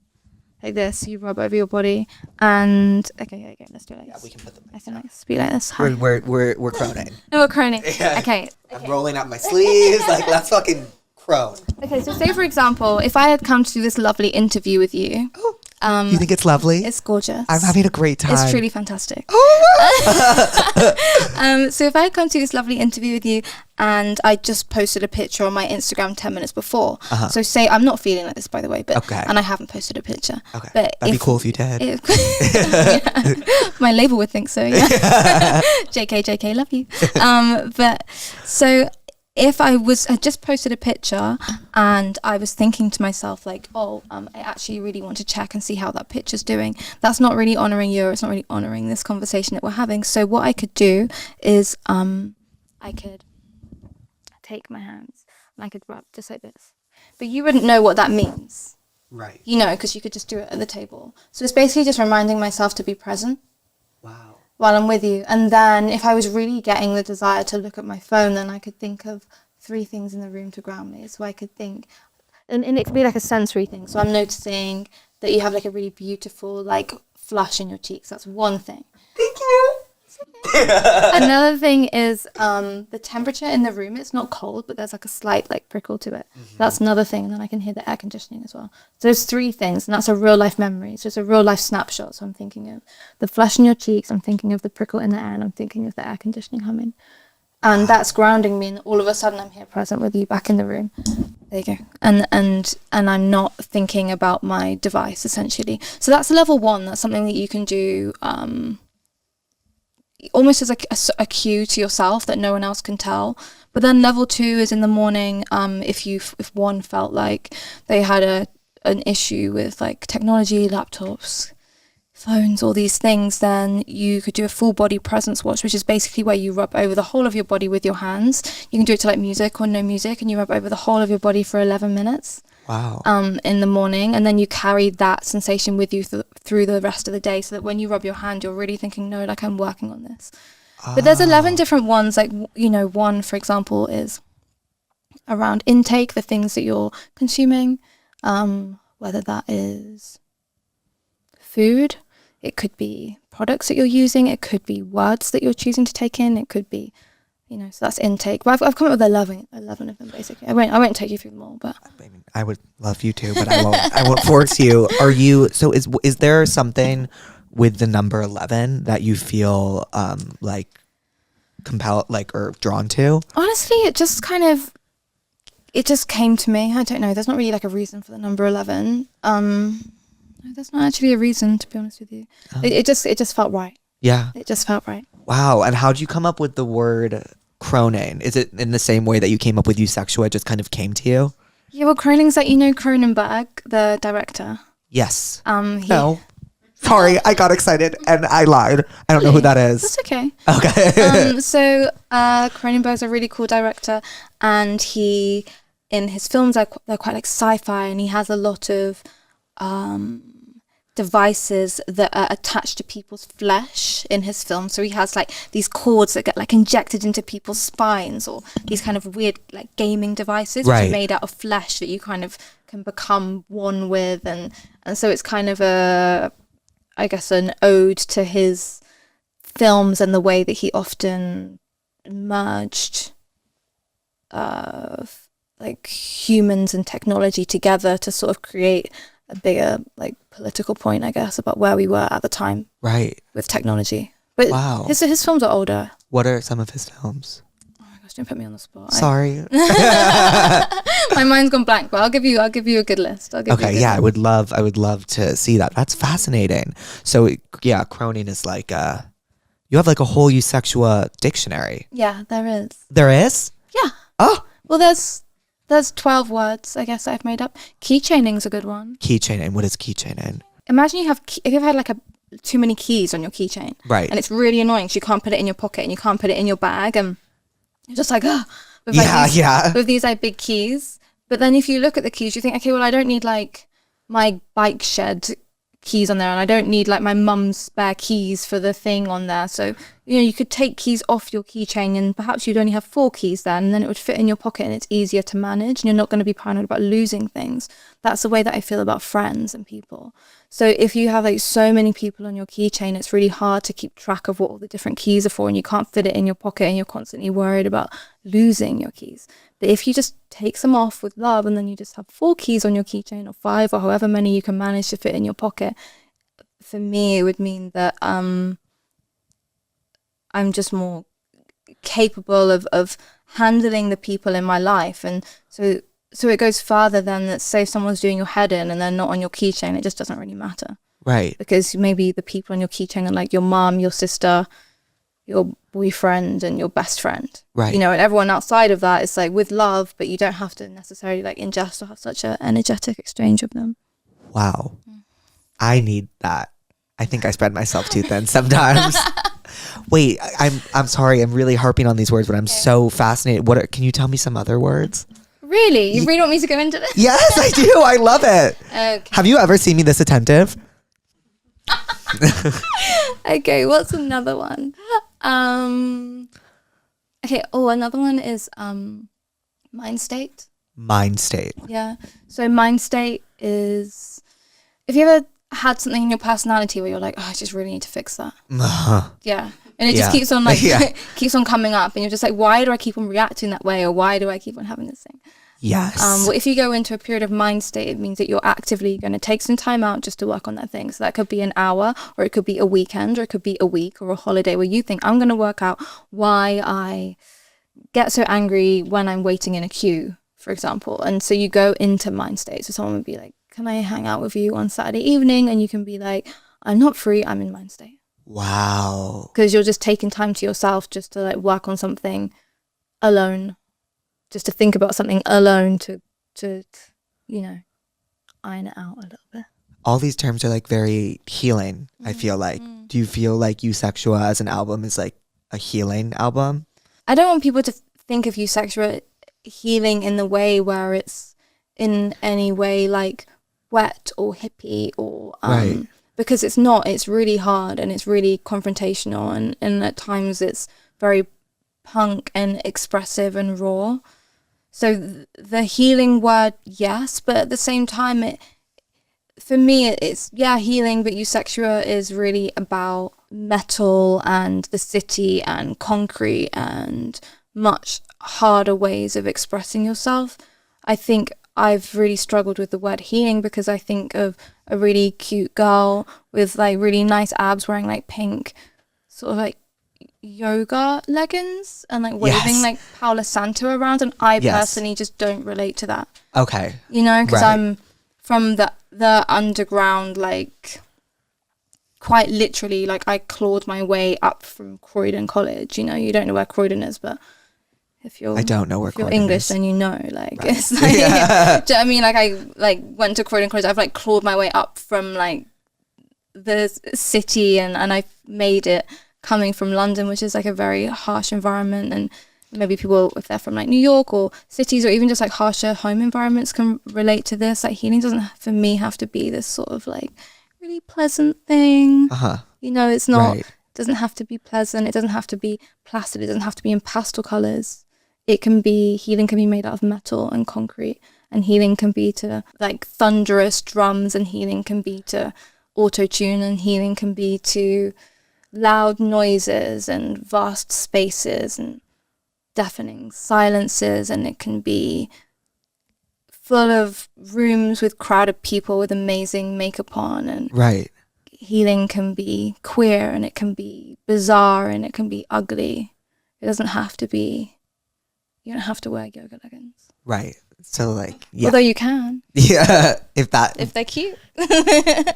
Like this, you rub over your body, and okay, let's do it like this. Yeah, we can put them. I can like speak like this. We're croning. No, we're croning. Yeah. Okay. I'm rolling up my sleeves. Like, let's fucking crone. Okay, so say for example, if I had come to do this lovely interview with you. You think it's lovely? It's gorgeous. I'm having a great time. It's truly fantastic. So if I had come to this lovely interview with you and I just posted a picture on my Instagram 10 minutes before. So say, I'm not feeling like this, by the way, but and I haven't posted a picture. Okay. But that'd be cool if you did. Yeah. My label would think so, yeah. JK, love you. But so if I had just posted a picture and I was thinking to myself like, I actually really want to check and see how that picture's doing, that's not really honouring you, or it's not really honouring this conversation that we're having. So what I could do is I could take my hands and I could rub just like this. But you wouldn't know what that means. Right. Because you could just do it at the table. So it's basically just reminding myself to be present. Wow. While I'm with you. And then if I was really getting the desire to look at my phone, then I could think of 3 things in the room to ground me. So I could think, and it could be like a sensory thing. So I'm noticing that you have like a really beautiful like flush in your cheeks. That's one thing. Thank you. Another thing is the temperature in the room. It's not cold, but there's like a slight like prickle to it. That's another thing. And then I can hear the air conditioning as well. So there's 3 things, and that's a real life memory. So it's a real life snapshot. So I'm thinking of the flush in your cheeks, I'm thinking of the prickle in the air, and I'm thinking of the air conditioning humming. And that's grounding me, and all of a sudden I'm here present with you back in the room. There you go. And I'm not thinking about my device, essentially. So that's level 1. That's something that you can do almost as a cue to yourself that no one else can tell. But then level 2 is in the morning. If one felt like they had an issue with like technology, laptops, phones, all these things, then you could do a full body presence wash, which is basically where you rub over the whole of your body with your hands. You can do it to like music or no music, and you rub over the whole of your body for 11 minutes. Wow. In the morning, and then you carry that sensation with you through the rest of the day, so that when you rub your hand, you're really thinking, no, like I'm working on this. But there's 11 different ones. Like, one, for example, is around intake, the things that you're consuming, whether that is food, it could be products that you're using, it could be words that you're choosing to take in, it could be, so that's intake. But I've come up with 11 of them, basically. I won't take you through them all, but I would love you to, but I won't force you. So is there something with the number 11 that you feel like compelled, like, or drawn to? Honestly, it just came to me. I don't know. There's not really like a reason for the number 11. No, there's not actually a reason, to be honest with you. It just felt right. Yeah. It just felt right. Wow. And how did you come up with the word croning? Is it in the same way that you came up with eusexual? It just kind of came to you? Yeah, well, Croning's like, Cronenberg, the director. Yes. No. Sorry, I got excited and I lied. I don't know who that is. That's okay. Okay. So Cronenberg's a really cool director, and he, in his films, they're quite like sci-fi, and he has a lot of devices that are attached to people's flesh in his film. So he has like these cords that get like injected into people's spines, or these kind of weird like gaming devices which are made out of flesh that you kind of can become one with, and so it's kind of I guess an ode to his films and the way that he often merged like humans and technology together to sort of create a bigger like political point, I guess, about where we were at the time with technology. But his films are older. What are some of his films? Oh my gosh, don't put me on the spot. Sorry. My mind's gone blank, but I'll give you a good list. Okay, I would love to see that. That's fascinating. So yeah, Cronin is like you have like a whole eusexual dictionary. Yeah, there is. There is? Yeah. Oh. Well, there's 12 words, I guess, I've made up. Keychaining's a good one. Keychaining. What is keychaining? Imagine if you've had like too many keys on your keychain. Right. And it's really annoying because you can't put it in your pocket and you can't put it in your bag, and you're just like, with these like big keys. But then if you look at the keys, you think, okay, well, I don't need like my bike shed keys on there, and I don't need like my mum's spare keys for the thing on there. So, you could take keys off your keychain, and perhaps you'd only have 4 keys then, and then it would fit in your pocket and it's easier to manage, and you're not going to be paranoid about losing things. That's the way that I feel about friends and people. So if you have like so many people on your keychain, it's really hard to keep track of what all the different keys are for, and you can't fit it in your pocket, and you're constantly worried about losing your keys. But if you just take some off with love, and then you just have 4 keys on your keychain, or 5, or however many you can manage to fit in your pocket, for me it would mean that I'm just more capable of handling the people in my life. And so it goes farther than, let's say someone's doing your head in and they're not on your keychain, it just doesn't really matter. Right. Because maybe the people on your keychain are like your mom, your sister, your boyfriend, and your best friend. Right. And everyone outside of that is like with love, but you don't have to necessarily like ingest or have such an energetic exchange of them. Wow. I need that. I think I spread myself too thin sometimes. Wait, I'm sorry. I'm really harping on these words, but I'm so fascinated. Can you tell me some other words? Really? You really want me to go into this? Yes, I do. I love it. Okay. Have you ever seen me this attentive? Okay, what's another one? Okay, another one is mind state. Mind state. Yeah. So mind state is, if you ever had something in your personality where you're like, I just really need to fix that. Yeah. And it just keeps on keeps on coming up, and you're just like, why do I keep on reacting that way, or why do I keep on having this thing? Yes. Well, if you go into a period of mind state, it means that you're actively going to take some time out just to work on that thing. So that could be an hour, or it could be a weekend, or it could be a week or a holiday where you think, I'm going to work out why I get so angry when I'm waiting in a queue, for example. And so you go into mind state. So someone would be like, can I hang out with you on Saturday evening? And you can be like, I'm not free, I'm in mind state. Wow. Because you're just taking time to yourself just to like work on something alone, just to think about something alone, to iron it out a little bit. All these terms are like very healing, I feel like. Do you feel like Eusexual as an album is like a healing album? I don't want people to think of Eusexual healing in the way where it's in any way like wet or hippie or right. Because it's not. It's really hard, and it's really confrontational, and at times it's very punk and expressive and raw. So the healing word, yes, but at the same time, for me, it's healing, but Eusexual is really about metal and the city and concrete and much harder ways of expressing yourself. I think I've really struggled with the word healing because I think of a really cute girl with like really nice abs wearing like pink sort of like yoga leggings and like waving like Paula Santo around, and I personally just don't relate to that. Okay. Because I'm from the underground, like quite literally, like I clawed my way up from Croydon College. You don't know where Croydon is, but if you're English, then it's like, do you know what I mean? Like I like went to Croydon College. I've like clawed my way up from like the city, and I've made it coming from London, which is like a very harsh environment, and maybe people, if they're from like New York or cities or even just like harsher home environments, can relate to this. Like healing doesn't for me have to be this sort of like really pleasant thing. You know, it's not, Right. it doesn't have to be pleasant. It doesn't have to be plastic. It doesn't have to be in pastel colors. It can be, healing can be made out of metal and concrete, and healing can be to like thunderous drums, and healing can be to auto-tune, and healing can be to loud noises and vast spaces and deafening silences, and it can be full of rooms with crowded people with amazing makeup on, and Right. healing can be queer, and it can be bizarre, and it can be ugly. It doesn't have to be, you don't have to wear yoga leggings. Right. So like, yeah. Although you can. Yeah. If they're cute.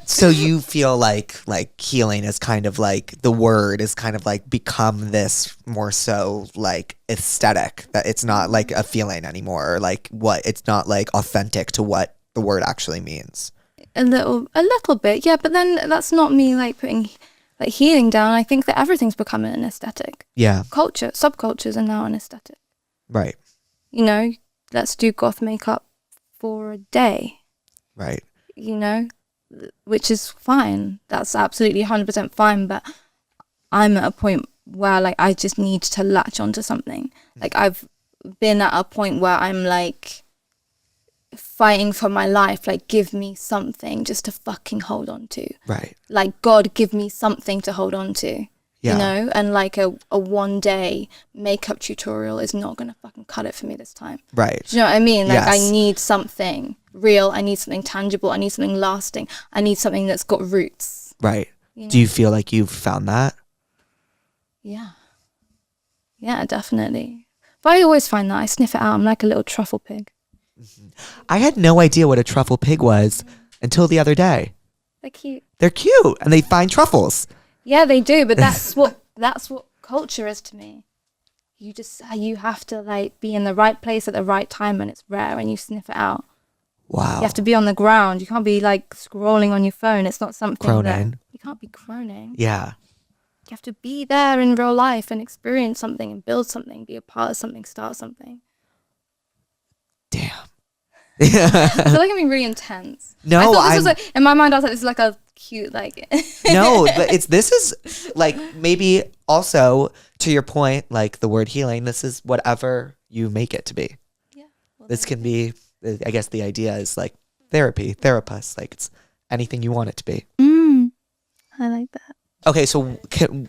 So you feel like healing is kind of like, the word is kind of like become this more so like aesthetic, that it's not like a feeling anymore, or like what, it's not like authentic to what the word actually means. A little bit, yeah, but then that's not me like putting like healing down. I think that everything's becoming an aesthetic. Yeah. Subcultures are now an aesthetic. Right. You know, let's do goth makeup for a day. Right. You know, which is fine. That's absolutely 100% fine. But I'm at a point where like I just need to latch onto something. Like I've been at a point where I'm like fighting for my life. Like, give me something just to fucking hold on to. Right. Like, God, give me something to hold on to. Yeah. You know, and like a 1 day makeup tutorial is not gonna fucking cut it for me this time. Right. Do you know what I mean? Like, Yes. I need something real. I need something tangible. I need something lasting. I need something that's got roots. Right. You know? Do you feel like you've found that? Yeah. Yeah, definitely. But I always find that I sniff it out. I'm like a little truffle pig. I had no idea what a truffle pig was until the other day. They're cute. They're cute, and they find truffles. Yeah, they do. But that's what culture is to me. You have to like be in the right place at the right time, and it's rare, and you sniff it out. Wow. You have to be on the ground. You can't be like scrolling on your phone. It's not something Croning. you can't be croning. Yeah. You have to be there in real life and experience something and build something, be a part of something, start something. Damn. I feel like I'm being really intense. No, I thought this was like, in my mind I was like, this is like a cute like No, but this is like, maybe also to your point, like the word healing, this is whatever you make it to be. Yeah. Well, This can be, I guess the idea is like therapy, Therapuss, like it's anything you want it to be. I like that. Okay, so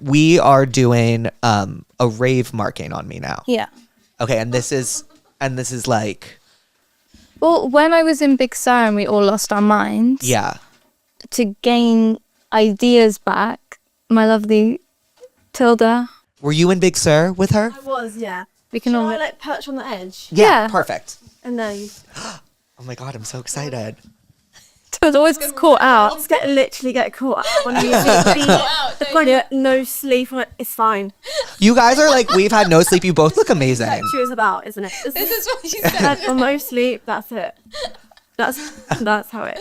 we are doing a rave marking on me now. Yeah. Okay, and this is like, Well, when I was in Big Sur and we all lost our minds, yeah. to gain ideas back, my lovely Tilda. Were you in Big Sur with her? I was, yeah. We can all I like perch on the edge? Yeah. Perfect. And then you Oh my god, I'm so excited. Tilda always gets caught out. just literally get caught out when you the point of no sleep. It's fine. You guys are like, we've had no sleep. You both look amazing. That's what it's about, isn't it? This is what she Had for no sleep. That's it. That's how it.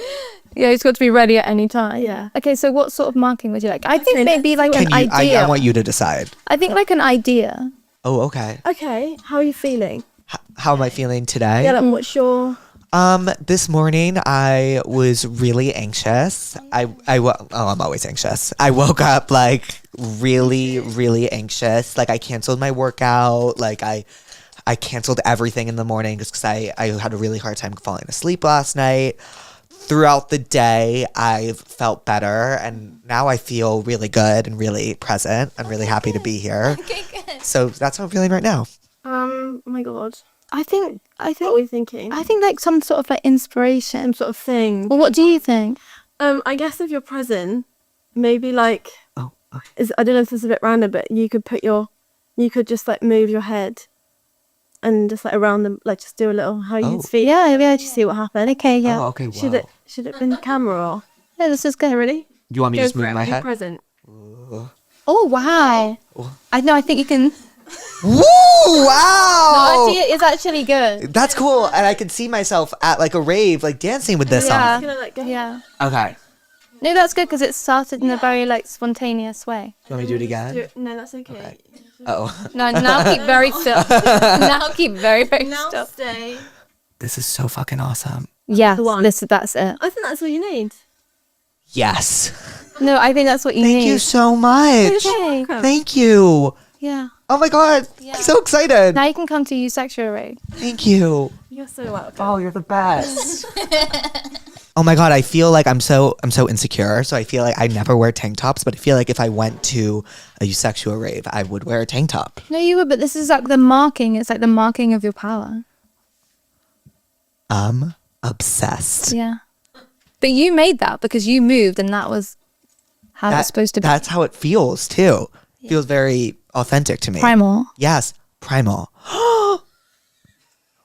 Yeah, he's got to be ready at any time. Yeah. Okay, so what sort of marking would you like? I think Okay, maybe like Can an you? idea. I want you to decide. I think like an idea. Oh, okay. Okay. How are you feeling? How am I feeling today? Yeah. Like, what's your? This morning I was really anxious. I'm always anxious. I woke up like really, really anxious. Like I canceled my workout. Like I canceled everything in the morning just because I had a really hard time falling asleep last night. Throughout the day, I've felt better, and now I feel really good and really present. I'm really happy to be here. Okay, good. So that's how I'm feeling right now. Oh my god. I think What were you thinking? I think like some sort of like inspiration. Some sort of thing. Well, what do you think? I guess if you're present, maybe like. Oh, okay. I don't know if this is a bit random, but you could just like move your head, and just like around them, like just do a little how you feet. Yeah, just see what happened. Okay, yeah. Oh, okay. Wow. Should it been camera or? Yeah, this is good. Ready? Do you want me to just move my Be head? present. Oh wow! I know. I think you can. Woo! No, Wow! actually, it's actually good. That's cool, and I can see myself at like a rave, like dancing with this Yeah. song. Gonna like go. Yeah. Okay. No, that's good because it started in a very like spontaneous way. You want me to do it again? No, that's okay. Oh, No, now keep very still. Now keep very, very Now still. stay. this is so fucking awesome. Yeah, The one. that's it. I think that's all you need. Yes. No, I think that's what you need. Thank you so much. Okay. Thank you. Yeah. Oh my God. Yeah. I'm so excited. Now you can come to Eusexual Rave. Thank you. You're so welcome. Oh, you're the best. Oh my God, I feel like I'm so insecure. So I feel like I never wear tank tops, but I feel like if I went to a Eusexual rave, I would wear a tank top. No, you would, but this is like the marking. It's like the marking of your power. I'm obsessed. Yeah. But you made that because you moved and that was how it's supposed to be. That's how it feels too. Yeah. Feels very authentic to me. Primal. Yes, primal.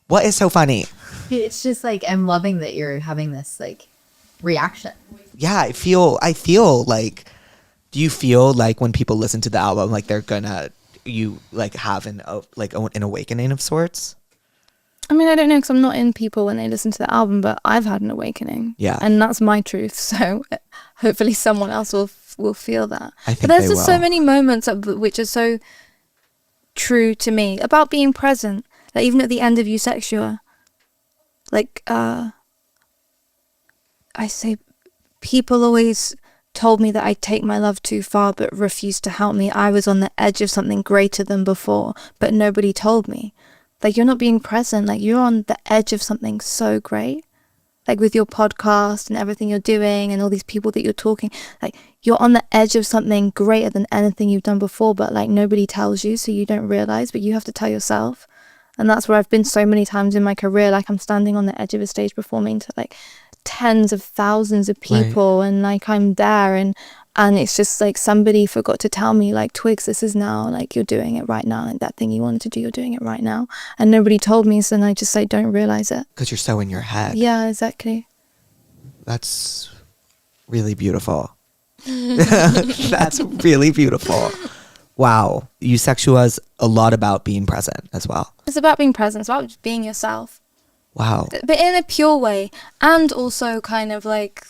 What is so funny? It's just like I'm loving that you're having this like reaction. Yeah, I feel like. Do you feel like when people listen to the album, like they're gonna have an awakening of sorts? I mean, I don't know because I'm not in people when they listen to the album, but I've had an awakening. Yeah, and that's my truth. So hopefully someone else will feel that. I think but there's they just will. so many moments which are so true to me about being present. Like even at the end of Eusexual, like I say, people always told me that I take my love too far but refused to help me. I was on the edge of something greater than before, but nobody told me. Like, you're not being present. Like, you're on the edge of something so great. Like, with your podcast and everything you're doing and all these people that you're talking. Like, you're on the edge of something greater than anything you've done before, but, like, nobody tells you, so you don't realize, but you have to tell yourself. And that's where I've been so many times in my career. Like, I'm standing on the edge of a stage performing to, like, tens of thousands of people. Right. And, like, I'm there and it's just like somebody forgot to tell me, like, Twigs, this is now, like, you're doing it right now. Like, that thing you wanted to do, you're doing it right now. And nobody told me, so then I just, like, don't realize it. Because you're so in your head. Yeah, exactly. That's really beautiful. That's really beautiful. Wow. Eusexual is a lot about being present as well. It's about being present. It's about just being yourself. Wow. But in a pure way. And also kind of, like...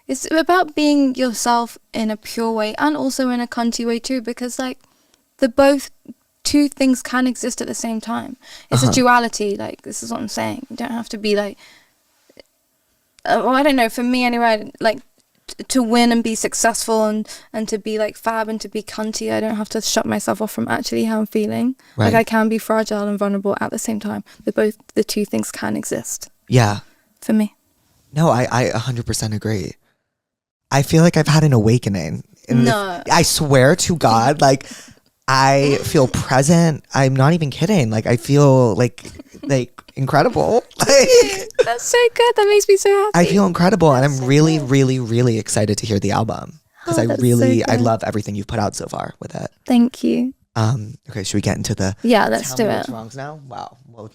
It's about being yourself in a pure way and also in a cunty way too, because like two things can exist at the same time. It's a duality. Like, this is what I'm saying. You don't have to be like, well, I don't know. For me anyway, like to win and be successful and to be like fab and to be cunty, I don't have to shut myself off from actually how I'm feeling. Right. Like I can be fragile and vulnerable at the same time. The two things can exist. Yeah. For me. No, I 100% agree. I feel like I've had an awakening. No. I swear to God, like, I feel present. I'm not even kidding. Like, I feel like incredible. Like, that's so good. That makes me so happy. I feel incredible. And I'm really, really, really excited to hear the album. Because I love everything you've put out so far with it. Thank you. Okay, should we get into the... Yeah, let's do it. Songs now? Wow. What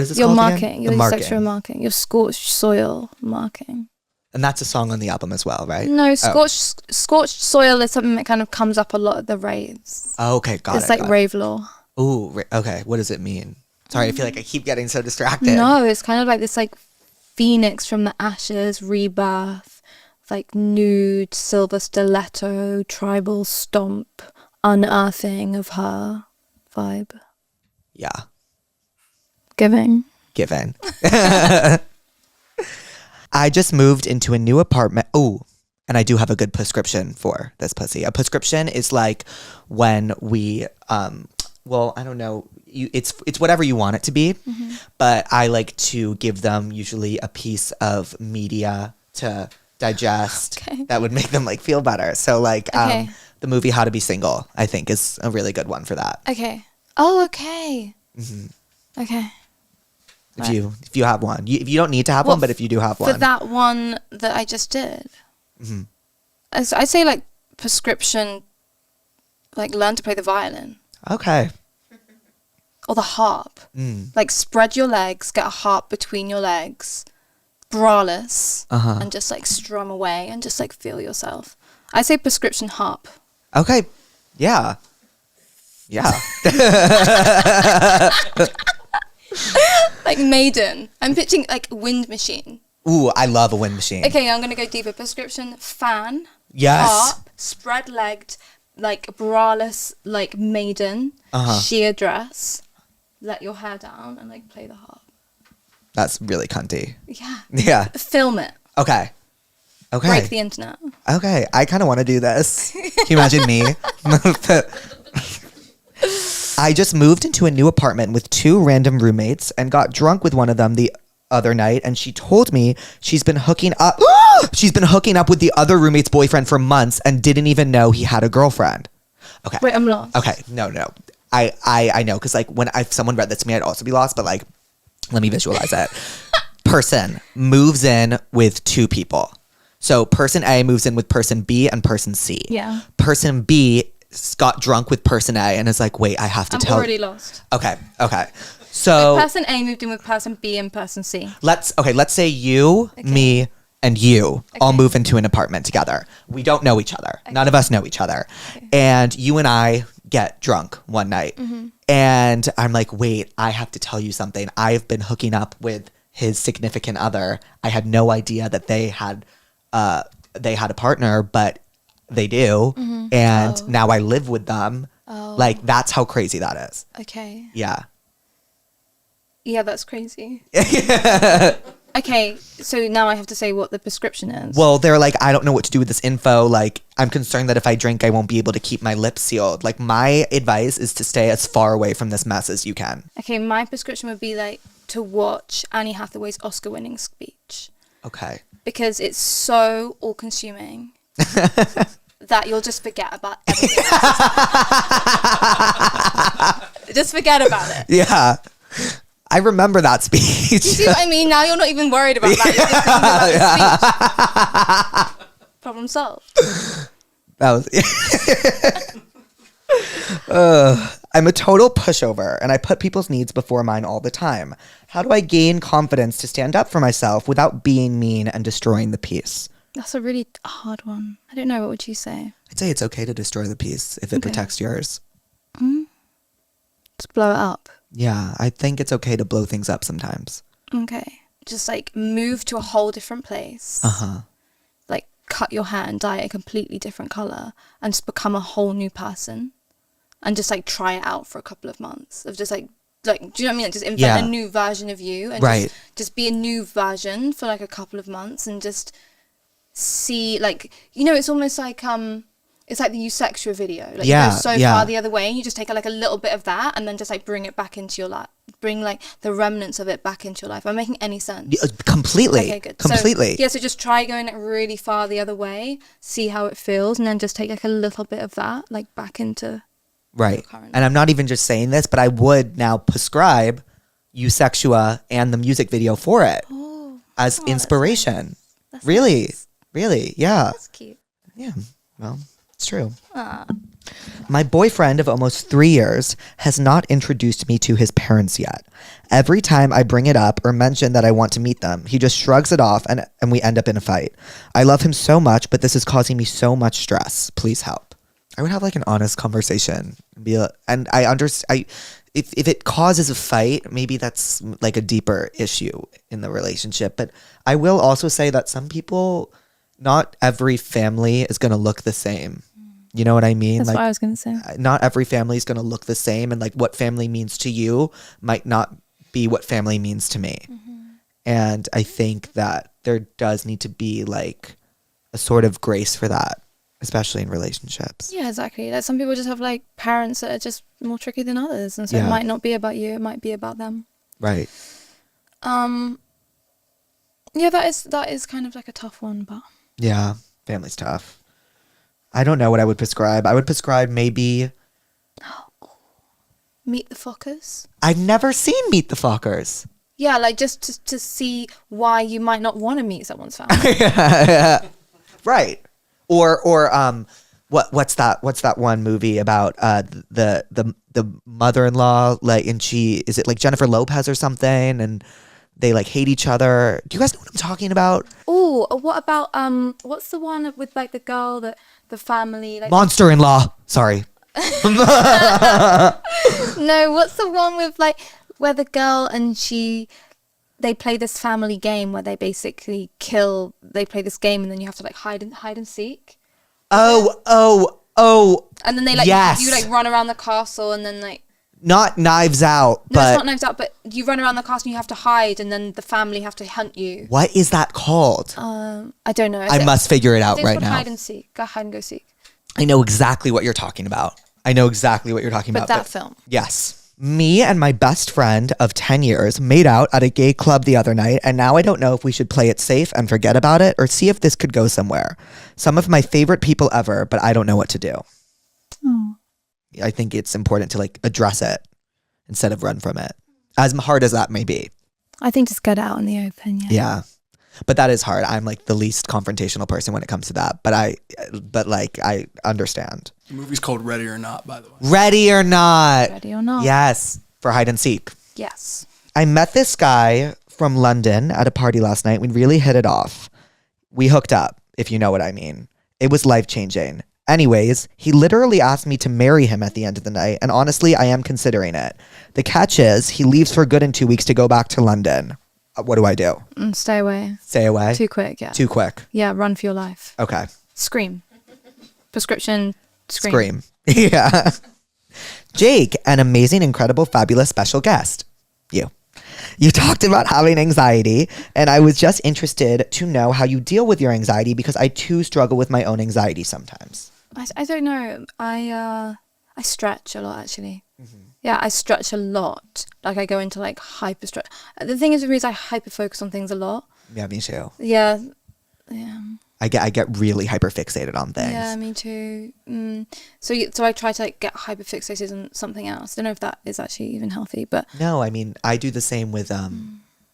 is this your called marking, again? your sexual marking, your scorched soil marking. And that's a song on the album as well, right? No, scorched soil is something that kind of comes up a lot at the raves. Oh, okay, got it. It's like rave lore. Ooh, okay. What does it mean? Sorry, I feel like I keep getting so distracted. No, it's kind of like this like phoenix from the ashes, rebirth, like nude, silver stiletto, tribal stomp, unearthing of her vibe. Yeah. Given. I just moved into a new apartment. Oh, and I do have a good prescription for this pussy. A prescription is like when we, well, I don't know. It's whatever you want it to be, but I like to give them usually a piece of media to digest that would make them like feel better. So like the movie How to Be Single, I think is a really good one for that. Okay. Oh, okay. Mm-hmm. Okay. If you have one, if you don't need to have one, but if you do have one, for that one that I just did, I say like prescription, like learn to play the violin. Okay. Or the harp. Like spread your legs, get a harp between your legs, braless, and just like strum away and just like feel yourself. I say prescription harp. Okay. Yeah. Like Maiden. I'm pitching like wind machine. Ooh, I love a wind machine. Okay, I'm going to go deeper. Prescription, fan, yes, harp, spread-legged, like braless, like Maiden, sheer dress, let your hair down and like play the harp. That's really cunty. Yeah. Yeah. Film it. Okay. Okay. break the internet. Okay, I kind of want to do this. Can you imagine me? I just moved into a new apartment with 2 random roommates and got drunk with one of them the other night, and she told me she's been hooking up with the other roommate's boyfriend for months and didn't even know he had a girlfriend. Okay. Wait, I'm lost. Okay, no. I know, because like when someone read this to me, I'd also be lost, but like, let me visualize it. Person moves in with 2 people. So person A moves in with person B and person C. Yeah. Person B got drunk with person A and is like, wait, I have to tell. I'm already lost. Okay. So person A moved in with person B and person C. Let's say you, me, and you all move into an apartment together. We don't know each other. Okay. None of us know each other. Okay. And you and I get drunk one night. Mm-hmm. And I'm like, wait, I have to tell you something. I've been hooking up with his significant other. I had no idea that they had a partner, but they do. Mm-hmm. And now I live with them. Oh. Like, that's how crazy that is. Okay. Yeah. Yeah, that's crazy. Okay, so now I have to say what the prescription is. Well, they're like, I don't know what to do with this info. Like, I'm concerned that if I drink, I won't be able to keep my lips sealed. Like, my advice is to stay as far away from this mess as you can. Okay, my prescription would be like to watch Annie Hathaway's Oscar-winning speech. Okay. Because it's so all-consuming that you'll just forget about everything else. Just forget about it. Yeah. I remember that speech. You see what I mean? Now you're not even worried about that. You're just thinking about the speech. Problem solved. That was I'm a total pushover, and I put people's needs before mine all the time. How do I gain confidence to stand up for myself without being mean and destroying the peace? That's a really hard one. I don't know. What would you say? I'd say it's okay to destroy the peace if it protects yours. Mm-hmm. Just blow it up. Yeah, I think it's okay to blow things up sometimes. Okay. Just like move to a whole different place. Uh-huh. Like cut your hair and dye it a completely different color and just become a whole new person. And just like try it out for a couple of months of just like do you know what I mean? Like just invent a new version of you and just be a new version for like a couple of months and just see, like, you know, it's almost like it's like the Eusexia video. Like you go so far the other way and you just take like a little bit of that and then just like bring it back into your life. Bring like the remnants of it back into your life. Am I making any sense? Completely. Okay, good. Completely. So just try going like really far the other way, see how it feels, and then just take like a little bit of that like back into your current. And I'm not even just saying this, but I would now prescribe Eusexia and the music video for it as inspiration. That's really, nice. Really, yeah. That's cute. Yeah, well, it's true. My boyfriend of almost 3 years has not introduced me to his parents yet. Every time I bring it up or mention that I want to meet them, he just shrugs it off and we end up in a fight. I love him so much, but this is causing me so much stress. Please help. I would have like an honest conversation. And I understand. If it causes a fight, maybe that's like a deeper issue in the relationship. But I will also say that some people, not every family is going to look the same. You know what I mean? That's like, what I was going to say. Not every family is going to look the same. And like what family means to you might not be what family means to me. Mm-hmm. And I think that there does need to be like a sort of grace for that, especially in relationships. Yeah, exactly. Like some people just have like parents that are just more tricky than others. And so it might not be about you. It might be about them. Right. Yeah, that is kind of like a tough one, but. Yeah, family's tough. I don't know what I would prescribe. I would prescribe maybe... Meet the Fockers. I've never seen Meet the Fockers. Yeah, like just to see why you might not want to meet someone's family. Right. Or what's that one movie about the mother-in-law, like, and is it like Jennifer Lopez or something, and they like hate each other. Do you guys know what I'm talking about? Oh, what about what's the one with like the girl that the family like Monster-in-Law. Sorry. No, what's the one with like where the girl and they play this family game where they basically they play this game and then you have to like hide and seek. Oh. And then they like yes. you like run around the castle and then like Not Knives Out, No, but it's not Knives Out, but you run around the castle and you have to hide, and then the family have to hunt you. what is that called? I don't know. I must figure it out right now. Hide and seek. Hide and go seek. I know exactly what you're talking about. But that film. Yes. Me and my best friend of 10 years made out at a gay club the other night, and now I don't know if we should play it safe and forget about it or see if this could go somewhere. Some of my favorite people ever, but I don't know what to do. I think it's important to like address it instead of run from it, as hard as that may be. I think just get out in the open. Yeah. But that is hard. I'm like the least confrontational person when it comes to that. But I understand. The movie's called Ready or Not, by the way. Ready or Not. Ready or Not. Yes. For hide and seek. Yes. I met this guy from London at a party last night. We really hit it off. We hooked up, if you know what I mean. It was life-changing. Anyways, he literally asked me to marry him at the end of the night, and honestly, I am considering it. The catch is, he leaves for good in 2 weeks to go back to London. What do I do? Stay away. Stay away? Too quick, yeah. Too quick. Yeah, run for your life. Okay. Scream. Prescription, scream. Yeah. Jake, an amazing, incredible, fabulous special guest. You talked about having anxiety, and I was just interested to know how you deal with your anxiety because I too struggle with my own anxiety sometimes. I don't know. I stretch a lot, actually. Yeah, I stretch a lot. Like I go into like hyper stretch. The thing is with me is I hyper focus on things a lot. Yeah, me too. Yeah. I get really hyper fixated on things. Yeah, me too. So I try to like get hyper fixated on something else. I don't know if that is actually even healthy, but no, I mean I do the same with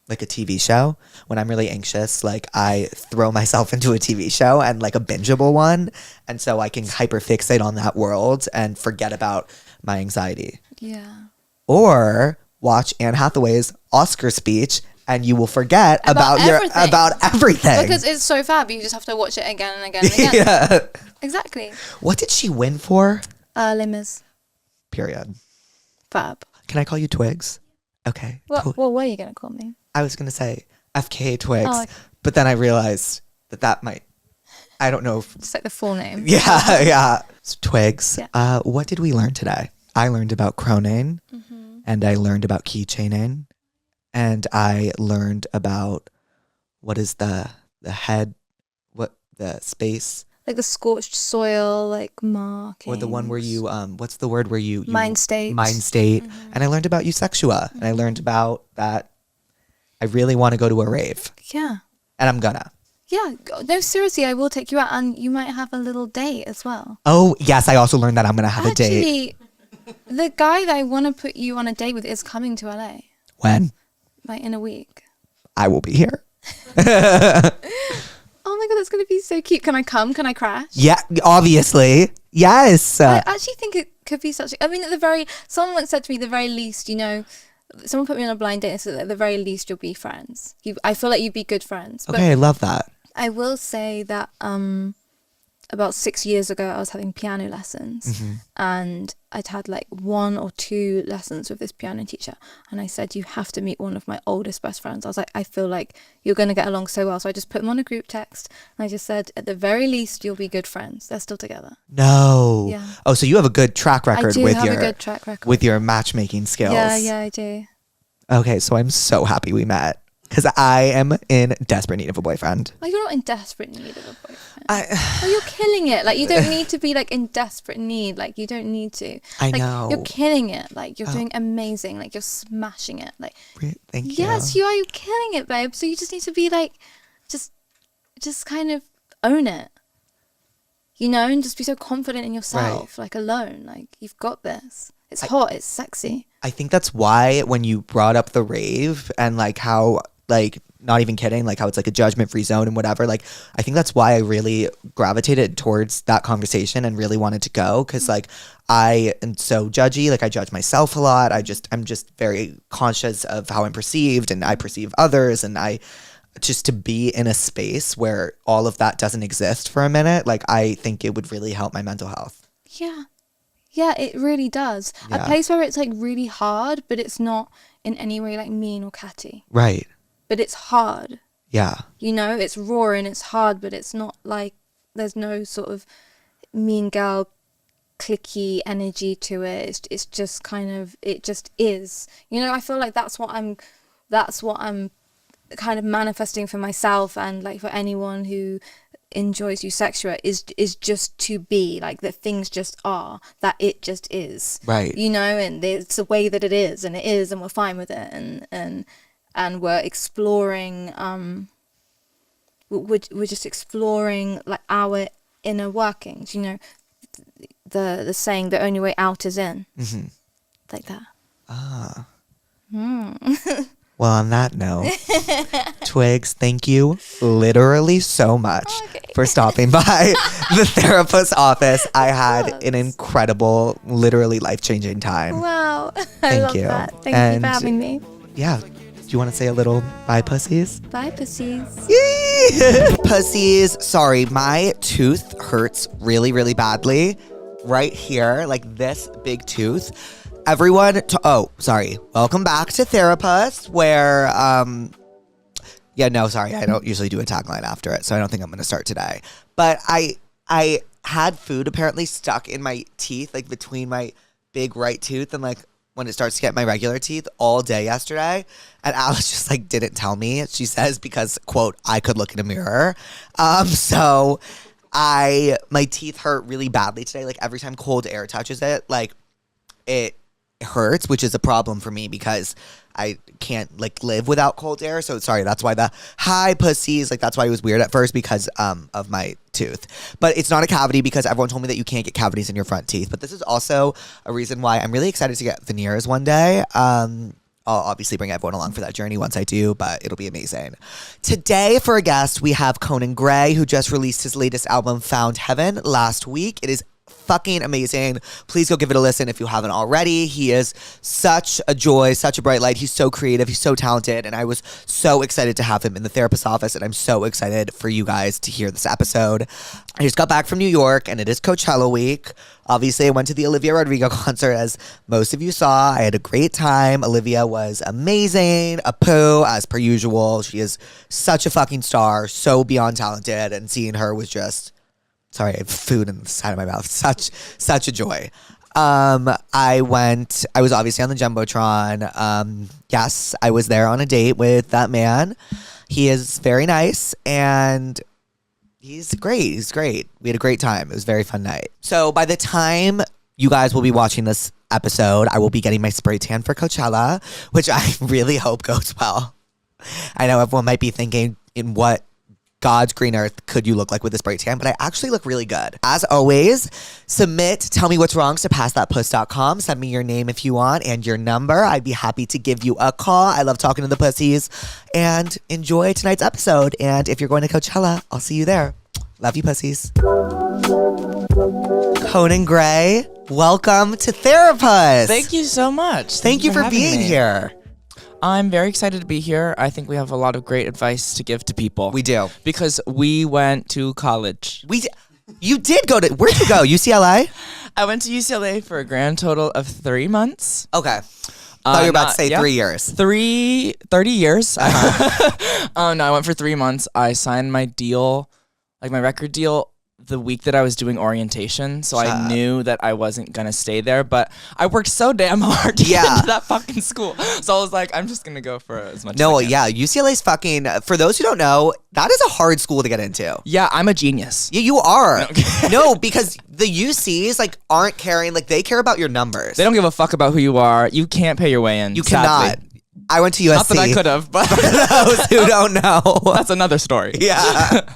like a TV show. When I'm really anxious, like I throw myself into a TV show and like a bingeable one, and so I can hyper fixate on that world and forget about my anxiety. Yeah. Or watch Anne Hathaway's Oscar speech and you will forget about everything. Because it's so fab, you just have to watch it again and again and again. Yeah. Exactly. What did she win for? Les Mis. Period. Fab. Can I call you Twigs? Okay. What were you going to call me? I was going to say FKA Twigs, Oh, okay. but then I realized that might, I don't know. Just like the full name. Yeah. So, Twigs, Yeah. what did we learn today? I learned about croning, and I learned about keychaining, and I learned about what is the head, what the space. Like the scorched soil, like markings. Or the one where you, what's the word where you mind state. Mind state. And I learned about eusexua, and I learned about that I really want to go to a rave. Yeah. And I'm gonna. Yeah. No, seriously, I will take you out, and you might have a little date as well. Oh, yes, I also learned that I'm gonna have a date. Actually, the guy that I want to put you on a date with is coming to LA. When? Like in a week. I will be here. Oh my god, that's going to be so cute. Can I come? Can I crash? Yeah, obviously. Yes. I actually think it could be such I mean, someone once said to me, the very least, someone put me on a blind date and said, at the very least, you'll be friends. I feel like you'd be good friends. Okay, I love that. I will say that about 6 years ago, I was having piano lessons, and I'd had like 1 or 2 lessons with this piano teacher, and I said, you have to meet one of my oldest best friends. I was like, I feel like you're going to get along so well. So I just put them on a group text, and I just said, at the very least, you'll be good friends. They're still together. No. Yeah. Oh, so you have a good track record I do have a good track record. with your matchmaking skills. Yeah, I do. Okay, so I'm so happy we met. Because I am in desperate need of a boyfriend. Like, you're not in desperate need of a boyfriend. Well, you're killing it. Like, you don't need to be, like, in desperate need. Like, you don't need to. I like, know. You're killing it. Like, you're doing amazing. Like, you're smashing it. Like, Thank you. yes, you are. You're killing it, babe. So you just need to be, like, just kind of own it. And just be so confident in yourself. Like, alone. Like, you've got this. It's hot. It's sexy. I think that's why when you brought up the rave and, like, how... like, not even kidding, like how it's like a judgment-free zone and whatever, like I think that's why I really gravitated towards that conversation and really wanted to go, because like I am so judgy, like I judge myself a lot. I'm just very conscious of how I'm perceived and I perceive others, and I just to be in a space where all of that doesn't exist for a minute, like I think it would really help my mental health. Yeah, it really does. Yeah. A place where it's like really hard, but it's not in any way like mean or catty. Right. But it's hard. Yeah. It's raw and it's hard, but it's not like there's no sort of mean girl clicky energy to it. It's just kind of, it just is. You know, I feel like that's what I'm kind of manifesting for myself, and like for anyone who enjoys Eusexia is just to be like that. Things just are, that it just is, right? You know, and it's the way that it is, and we're fine with it, and we're exploring we're just exploring like our inner workings, you know, the saying, the only way out is in. Like that. Well, on that note, Twigs, thank you literally so much for stopping by the Therapuss office. I had an incredible, literally life-changing time. Wow. Thank love you. That. Thank you for having me. Yeah. Do you want to say a little bye, pussies? Bye, pussies. Yay! Pussies. Sorry, my tooth hurts really, really badly. Right here, like this big tooth. Everyone, welcome back to Therapuss, where, I don't usually do a tagline after it, so I don't think I'm going to start today. But I had food apparently stuck in my teeth, like between my big right tooth and like when it starts to get my regular teeth all day yesterday. And Alice just like didn't tell me, she says, because, quote, I could look in a mirror. So my teeth hurt really badly today. Like every time cold air touches it, like it hurts, which is a problem for me because I can't like live without cold air. So sorry, that's why the hi pussies, like that's why it was weird at first, because of my tooth. But it's not a cavity, because everyone told me that you can't get cavities in your front teeth. But this is also a reason why I'm really excited to get veneers one day. I'll obviously bring everyone along for that journey once I do, but it'll be amazing. Today, for a guest, we have Conan Gray, who just released his latest album, Found Heaven, last week. It is fucking amazing. Please go give it a listen if you haven't already. He is such a joy, such a bright light. He's so creative. He's so talented. And I was so excited to have him in the Therapuss office. And I'm so excited for you guys to hear this episode. I just got back from New York, and it is Coachella week. Obviously, I went to the Olivia Rodrigo concert, as most of you saw. I had a great time. Olivia was amazing. A poo, as per usual. She is such a fucking star. So beyond talented. And seeing her was just... Sorry, I have food in the side of my mouth. Such a joy. I was obviously on the Jumbotron. Yes, I was there on a date with that man. He is very nice, and he's great. He's great. We had a great time. It was a very fun night. So by the time you guys will be watching this episode, I will be getting my spray tan for Coachella, which I really hope goes well. I know everyone might be thinking, in what God's green earth could you look like with a spray tan, but I actually look really good. As always, submit Tell Me What's Wrongs to passthatpuss.com. Send me your name if you want and your number. I'd be happy to give you a call. I love talking to the pussies. And enjoy tonight's episode. And if you're going to Coachella, I'll see you there. Love you, pussies. Conan Gray, welcome to Therapuss. Thank you so much. Thank you for being here. I'm very excited to be here. I think we have a lot of great advice to give to people. We do. Because we went to college. You did go to... Where'd you go? UCLA? I went to UCLA for a grand total of 3 months. Okay. Thought you were about to say 3 years. 30 years. No, I went for 3 months. I signed my deal, like my record deal, the week that I was doing orientation, so I knew that I wasn't gonna stay there, but I worked so damn hard to get into that fucking school. So I was like, I'm just gonna go for as much as I can. Yeah, UCLA's fucking, for those who don't know, that is a hard school to get into. Yeah, I'm a genius. Yeah, you are. No, because the UCs like aren't caring, like they care about your numbers. They don't give a fuck about who you are. You can't pay your way in. You sadly. cannot. I went to USC. Not that I could have, but for those who don't know. That's another story. Yeah.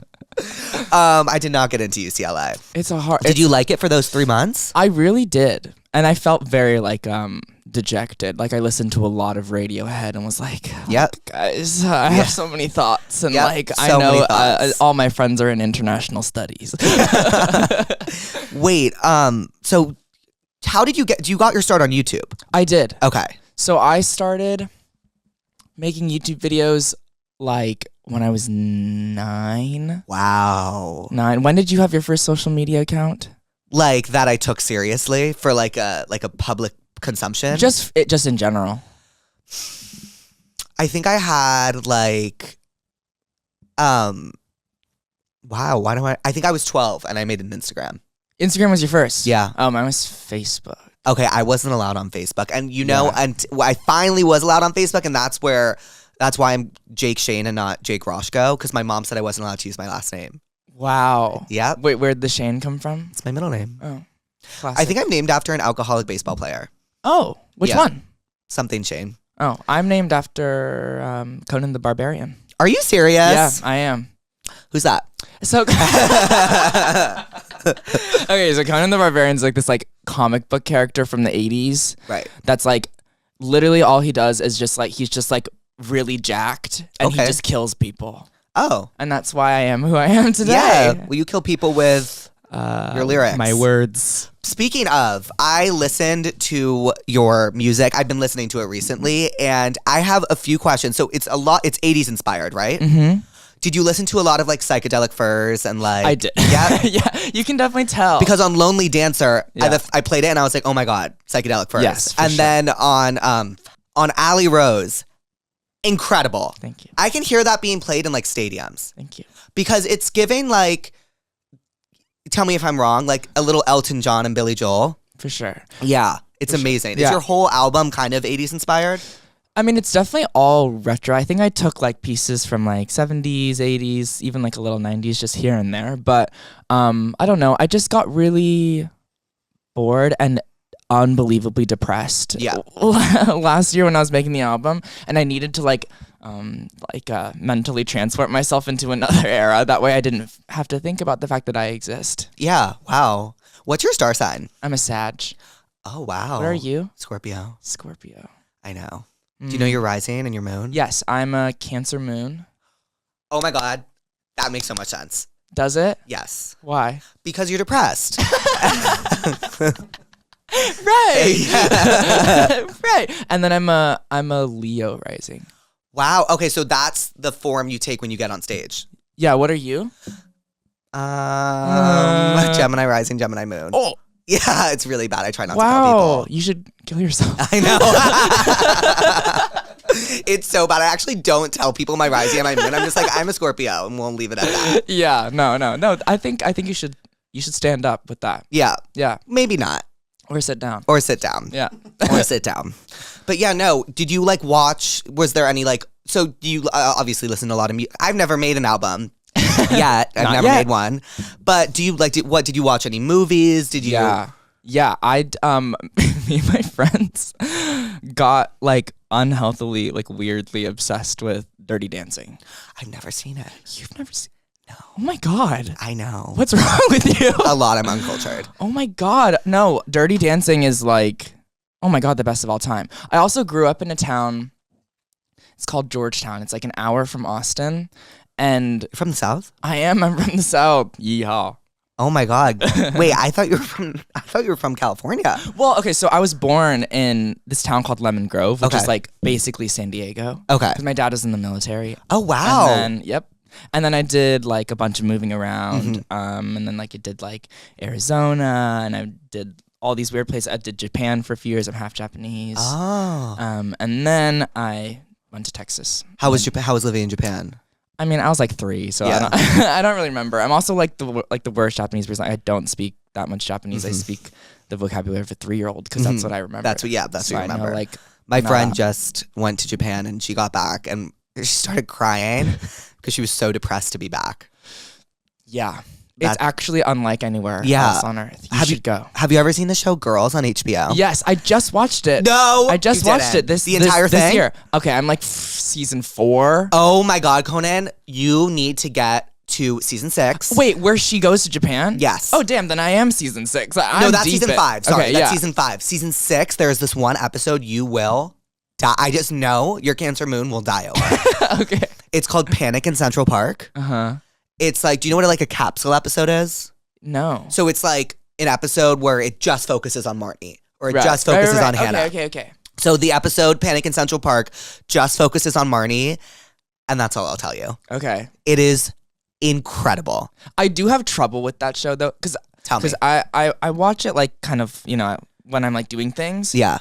I did not get into UCLA. It's a hard. Did you like it for those 3 months? I really did, and I felt very like dejected. Like I listened to a lot of Radiohead and was like, "Yep, guys, I have so many thoughts." And like so I know all my friends are in international studies. Wait, so how did you got your start on YouTube? I did. Okay, so I started making YouTube videos like when I was 9. Wow. 9. When did you have your first social media account? Like that I took seriously for like a public consumption? Just in general. I think I had like wow, I think I was 12 and I made an Instagram. Instagram was your first? Yeah. Oh, mine was Facebook. Okay, I wasn't allowed on Facebook. And I finally was allowed on Facebook, and that's why I'm Jake Shane and not Jake Roshko, because my mom said I wasn't allowed to use my last name. Wow. Yeah. Wait, where'd the Shane come from? It's my middle name. Oh. Classic. I think I'm named after an alcoholic baseball player. Oh, which one? Something Shane. Oh, I'm named after Conan the Barbarian. Are you serious? Yeah, I am. Who's that? So okay, so Conan the Barbarian's like this like comic book character from the 80s. Right. That's like literally all he does is just like he's just like really jacked and he just kills people. Oh. And that's why I am who I am today. Yeah. Will you kill people with your lyrics? My words. Speaking of, I listened to your music. I've been listening to it recently, and I have a few questions. So it's 80s inspired, right? Mm-hmm. Did you listen to a lot of like Psychedelic Furs and like? I did. Yeah. Yeah, you can definitely tell. Because on Lonely Dancer, Yeah. I played it and I was like, oh my God, Psychedelic Furs. Yes, for and sure. then on Alley Rose, incredible. Thank you. I can hear that being played in like stadiums Thank you. because it's giving like, tell me if I'm wrong, like a little Elton John and Billy Joel. For sure. Yeah, it's amazing. Yeah. Is your whole album kind of 80s inspired? I mean, it's definitely all retro. I think I took like pieces from like 70s, 80s, even like a little 90s just here and there. But I don't know. I just got really bored and unbelievably depressed. Yeah. Last year when I was making the album, and I needed to mentally transport myself into another era. That way I didn't have to think about the fact that I exist. Yeah, wow. What's your star sign? I'm a Sag. Oh, wow. What are you? Scorpio. Scorpio. I know. Do you know your rising and your moon? Yes, I'm a Cancer moon. Oh my God. That makes so much sense. Does it? Yes. Why? Because you're depressed. Right. Right. And then I'm a Leo rising. Wow. Okay, so that's the form you take when you get on stage. Yeah, what are you? Gemini rising, Gemini moon. Oh. Yeah, it's really bad. I try not to call Wow. people. You should kill yourself. I know. It's so bad. I actually don't tell people my rising and my moon. I'm just like, I'm a Scorpio, and we'll leave it at that. Yeah, no. I think you should stand up with that. Yeah. Yeah. Maybe not. Or sit down. Or sit down. Yeah. Or sit down. But yeah, no. Did you like watch? Was there any like? So do you obviously listen to a lot of music? I've never made an album yet. I've never made one. But do you like? Did you watch any movies? Did you? Yeah. I me and my friends got like unhealthily, like weirdly obsessed with Dirty Dancing. I've never seen it. You've never seen? No. Oh my God. I know. What's wrong with you? A lot. I'm uncultured. Oh my God. No, Dirty Dancing is like, oh my God, the best of all time. I also grew up in a town. It's called Georgetown. It's like an hour from Austin. And From the South? I'm from the South. Yeehaw. Oh my God. Wait, I thought you were from California. Well, okay, so I was born in this town called Lemon Grove, which Okay. is like basically San Diego. Okay. Because my dad was in the military. Oh wow. And then, And then I did like a bunch of moving around. And then like I did like Arizona, and I did all these weird places. I did Japan for a few years. I'm half Japanese. Oh. And then I went to Texas. How was Japan? How was living in Japan? I mean, I was like 3, so Yeah. I don't really remember. I'm also like the worst Japanese person. I don't speak that much Japanese. I speak the vocabulary of a 3-year-old because that's what I remember. That's what you remember. I know, like My not friend that. just went to Japan and she got back and she started crying because she was so depressed to be back. Yeah. That- It's actually unlike anywhere else on earth. You should go. Have you ever seen the show Girls on HBO? Yes, I just watched it. No, I just you watched didn't. it The entire this thing? year. Okay, I'm like season 4. Oh my God, Conan, you need to get to season 6. Wait, where she goes to Japan? Yes. Oh damn, then I am season 6. I'm No, that's deep season in- 5. Sorry, okay, that's yeah. season 5. Season 6, there's this one episode you will die. I just know your Cancer moon will die over. Okay. It's called Panic in Central Park. Uh-huh. It's like, do you know what like a capsule episode is? No. So it's like an episode where it just focuses on Marty or it Right. just focuses Right. on Hannah. Okay. So the episode Panic in Central Park just focuses on Marnie, and that's all I'll tell you. Okay. It is incredible. I do have trouble with that show though, because Tell me. I watch it like kind of, when I'm like doing things. Yeah.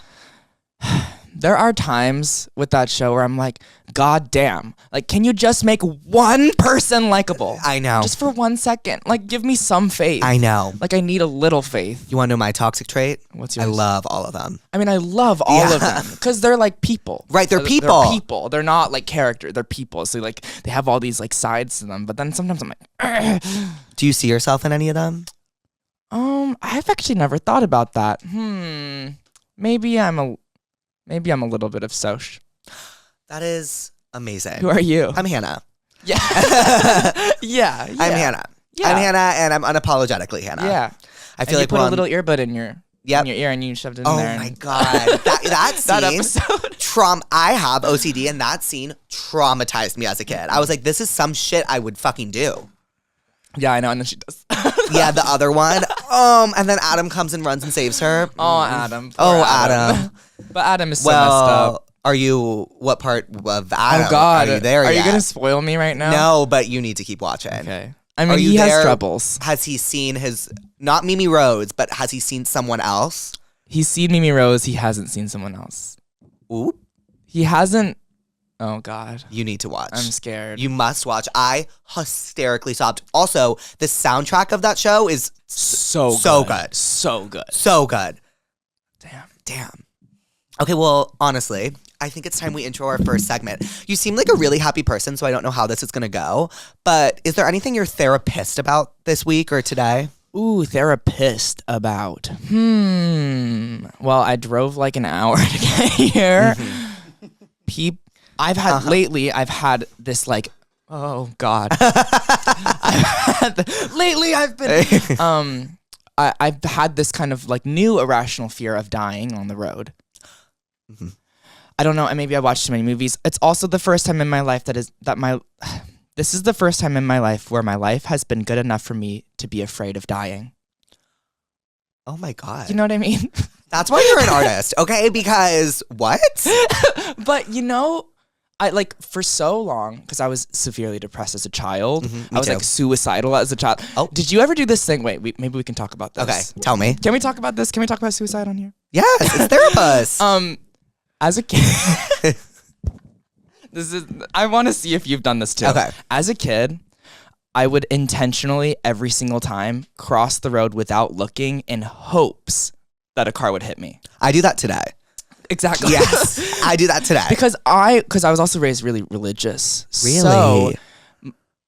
There are times with that show where I'm like, God damn. Like, can you just make one person likable? I know. Just for 1 second. Like, give me some faith. I know. Like, I need a little faith. You want to know my toxic trait? What's yours? I love all of them. I mean, I love all of them because they're like people. Right, they're people. They're people. They're not like character. They're people. So like they have all these like sides to them. But then sometimes I'm like, do you see yourself in any of them? I've actually never thought about that. Maybe I'm a little bit of Soch. That is amazing. Who are you? I'm Hannah. Yeah. yeah. I'm Hannah. Yeah. I'm Hannah, and I'm unapologetically Hannah. Yeah. I feel like you put a little earbud in your ear and you shoved it in there. Oh my god, that scene. That episode. I have OCD, and that scene traumatized me as a kid. I was like, this is some shit I would fucking do. Yeah, I know, and then she does. Yeah, the other one. And then Adam comes and runs and saves her. Oh, Adam. Oh, Adam. But Adam is so messed up. Are you, what part of Adam? Oh God. Are you there Are yet? you going to spoil me right now? No, but you need to keep watching. Okay. I mean, he has troubles. Has he seen not Mimi Rose, but has he seen someone else? He's seen Mimi Rose. He hasn't seen someone else. Ooh. He hasn't. Oh God. You need to watch. I'm scared. You must watch. I hysterically sobbed. Also, the soundtrack of that show is so good. So good. So good. Damn. Okay, well, honestly, I think it's time we intro our first segment. You seem like a really happy person, so I don't know how this is going to go. But is there anything you're therapist about this week or today? Ooh, therapist about. Well, I drove like an hour to get here. Lately, I've had this like, oh God. I've had this kind of like new irrational fear of dying on the road. Mm-hmm. I don't know, and maybe I watched too many movies. It's also the first time in my life this is the first time in my life where my life has been good enough for me to be afraid of dying. Oh my God. You know what I mean? That's why you're an artist, okay? Because what? But you know, I like for so long, because I was severely depressed as a child. Mm-hmm, I was too. like suicidal as a child. Oh. Did you ever do this thing? Wait, maybe we can talk about this. Okay, tell me. Can we talk about this? Can we talk about suicide on here? Yes, it's Therapuss. As a kid, I want to see if you've done this too. Okay. As a kid, I would intentionally every single time cross the road without looking in hopes that a car would hit me. I do that today. Exactly. Yes, I do that today. Because I was also raised really religious. Really? So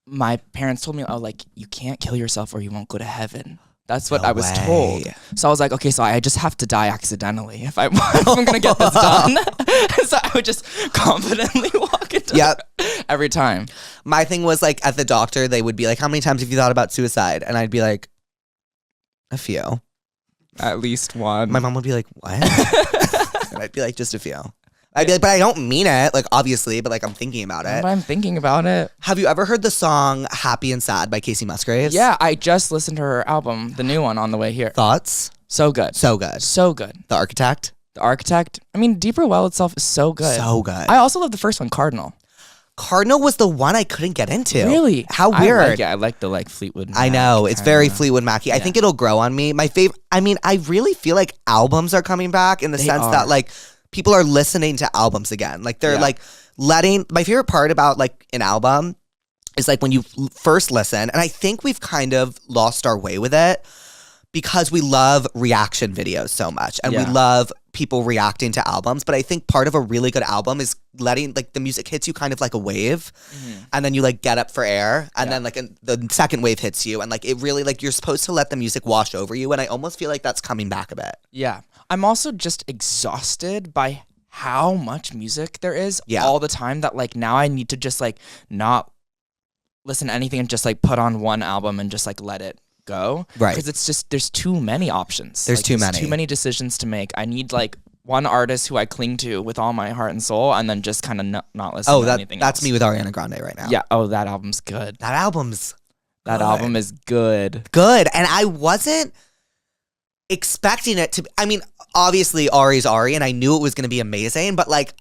my parents told me, oh, like, you can't kill yourself or you won't go to heaven. That's what I was told. So I was like, okay, so I just have to die accidentally if I'm going to get this done. So I would just confidently walk into every time. My thing was like at the doctor, they would be like, how many times have you thought about suicide? And I'd be like, a few. At least one. My mom would be like, what? And I'd be like, just a few. I'd be like, but I don't mean it, like, obviously, but like, I'm thinking about it. But I'm thinking about it. Have you ever heard the song Happy and Sad by Casey Musgraves? Yeah, I just listened to her album, the new one, on the way here. Thoughts? So good. So good. So good. The Architect? The Architect. I mean, Deeper Well itself is so good. So good. I also love the first one, Cardinal. Cardinal was the one I couldn't get into. Really? How weird. I like the like Fleetwood Mac. I know. It's very Fleetwood Mac-y. I think it'll grow on me. My favorite, I mean, I really feel like albums are coming back in the sense that like people are listening to albums again. Like they're like letting, my favorite part about like an album is like when you first listen, and I think we've kind of lost our way with it because we love reaction videos so much and we love people reacting to albums. But I think part of a really good album is letting like the music hits you kind of like a wave and then you like get up for air and then like the second wave hits you and like it really like you're supposed to let the music wash over you. And I almost feel like that's coming back a bit. Yeah. I'm also just exhausted by how much music there is all the time that like now I need to just like not listen to anything and just like put on one album and just like let it go. Right. Because it's just, there's too many options. There's too many decisions to make. I need like one artist who I cling to with all my heart and soul and then just kind of not listen to anything else. That's me with Ariana Grande right now. Yeah. Oh, that album's good. That album is good. Good. And I wasn't expecting it to be, I mean, obviously Ari's Ari and I knew it was going to be amazing, but like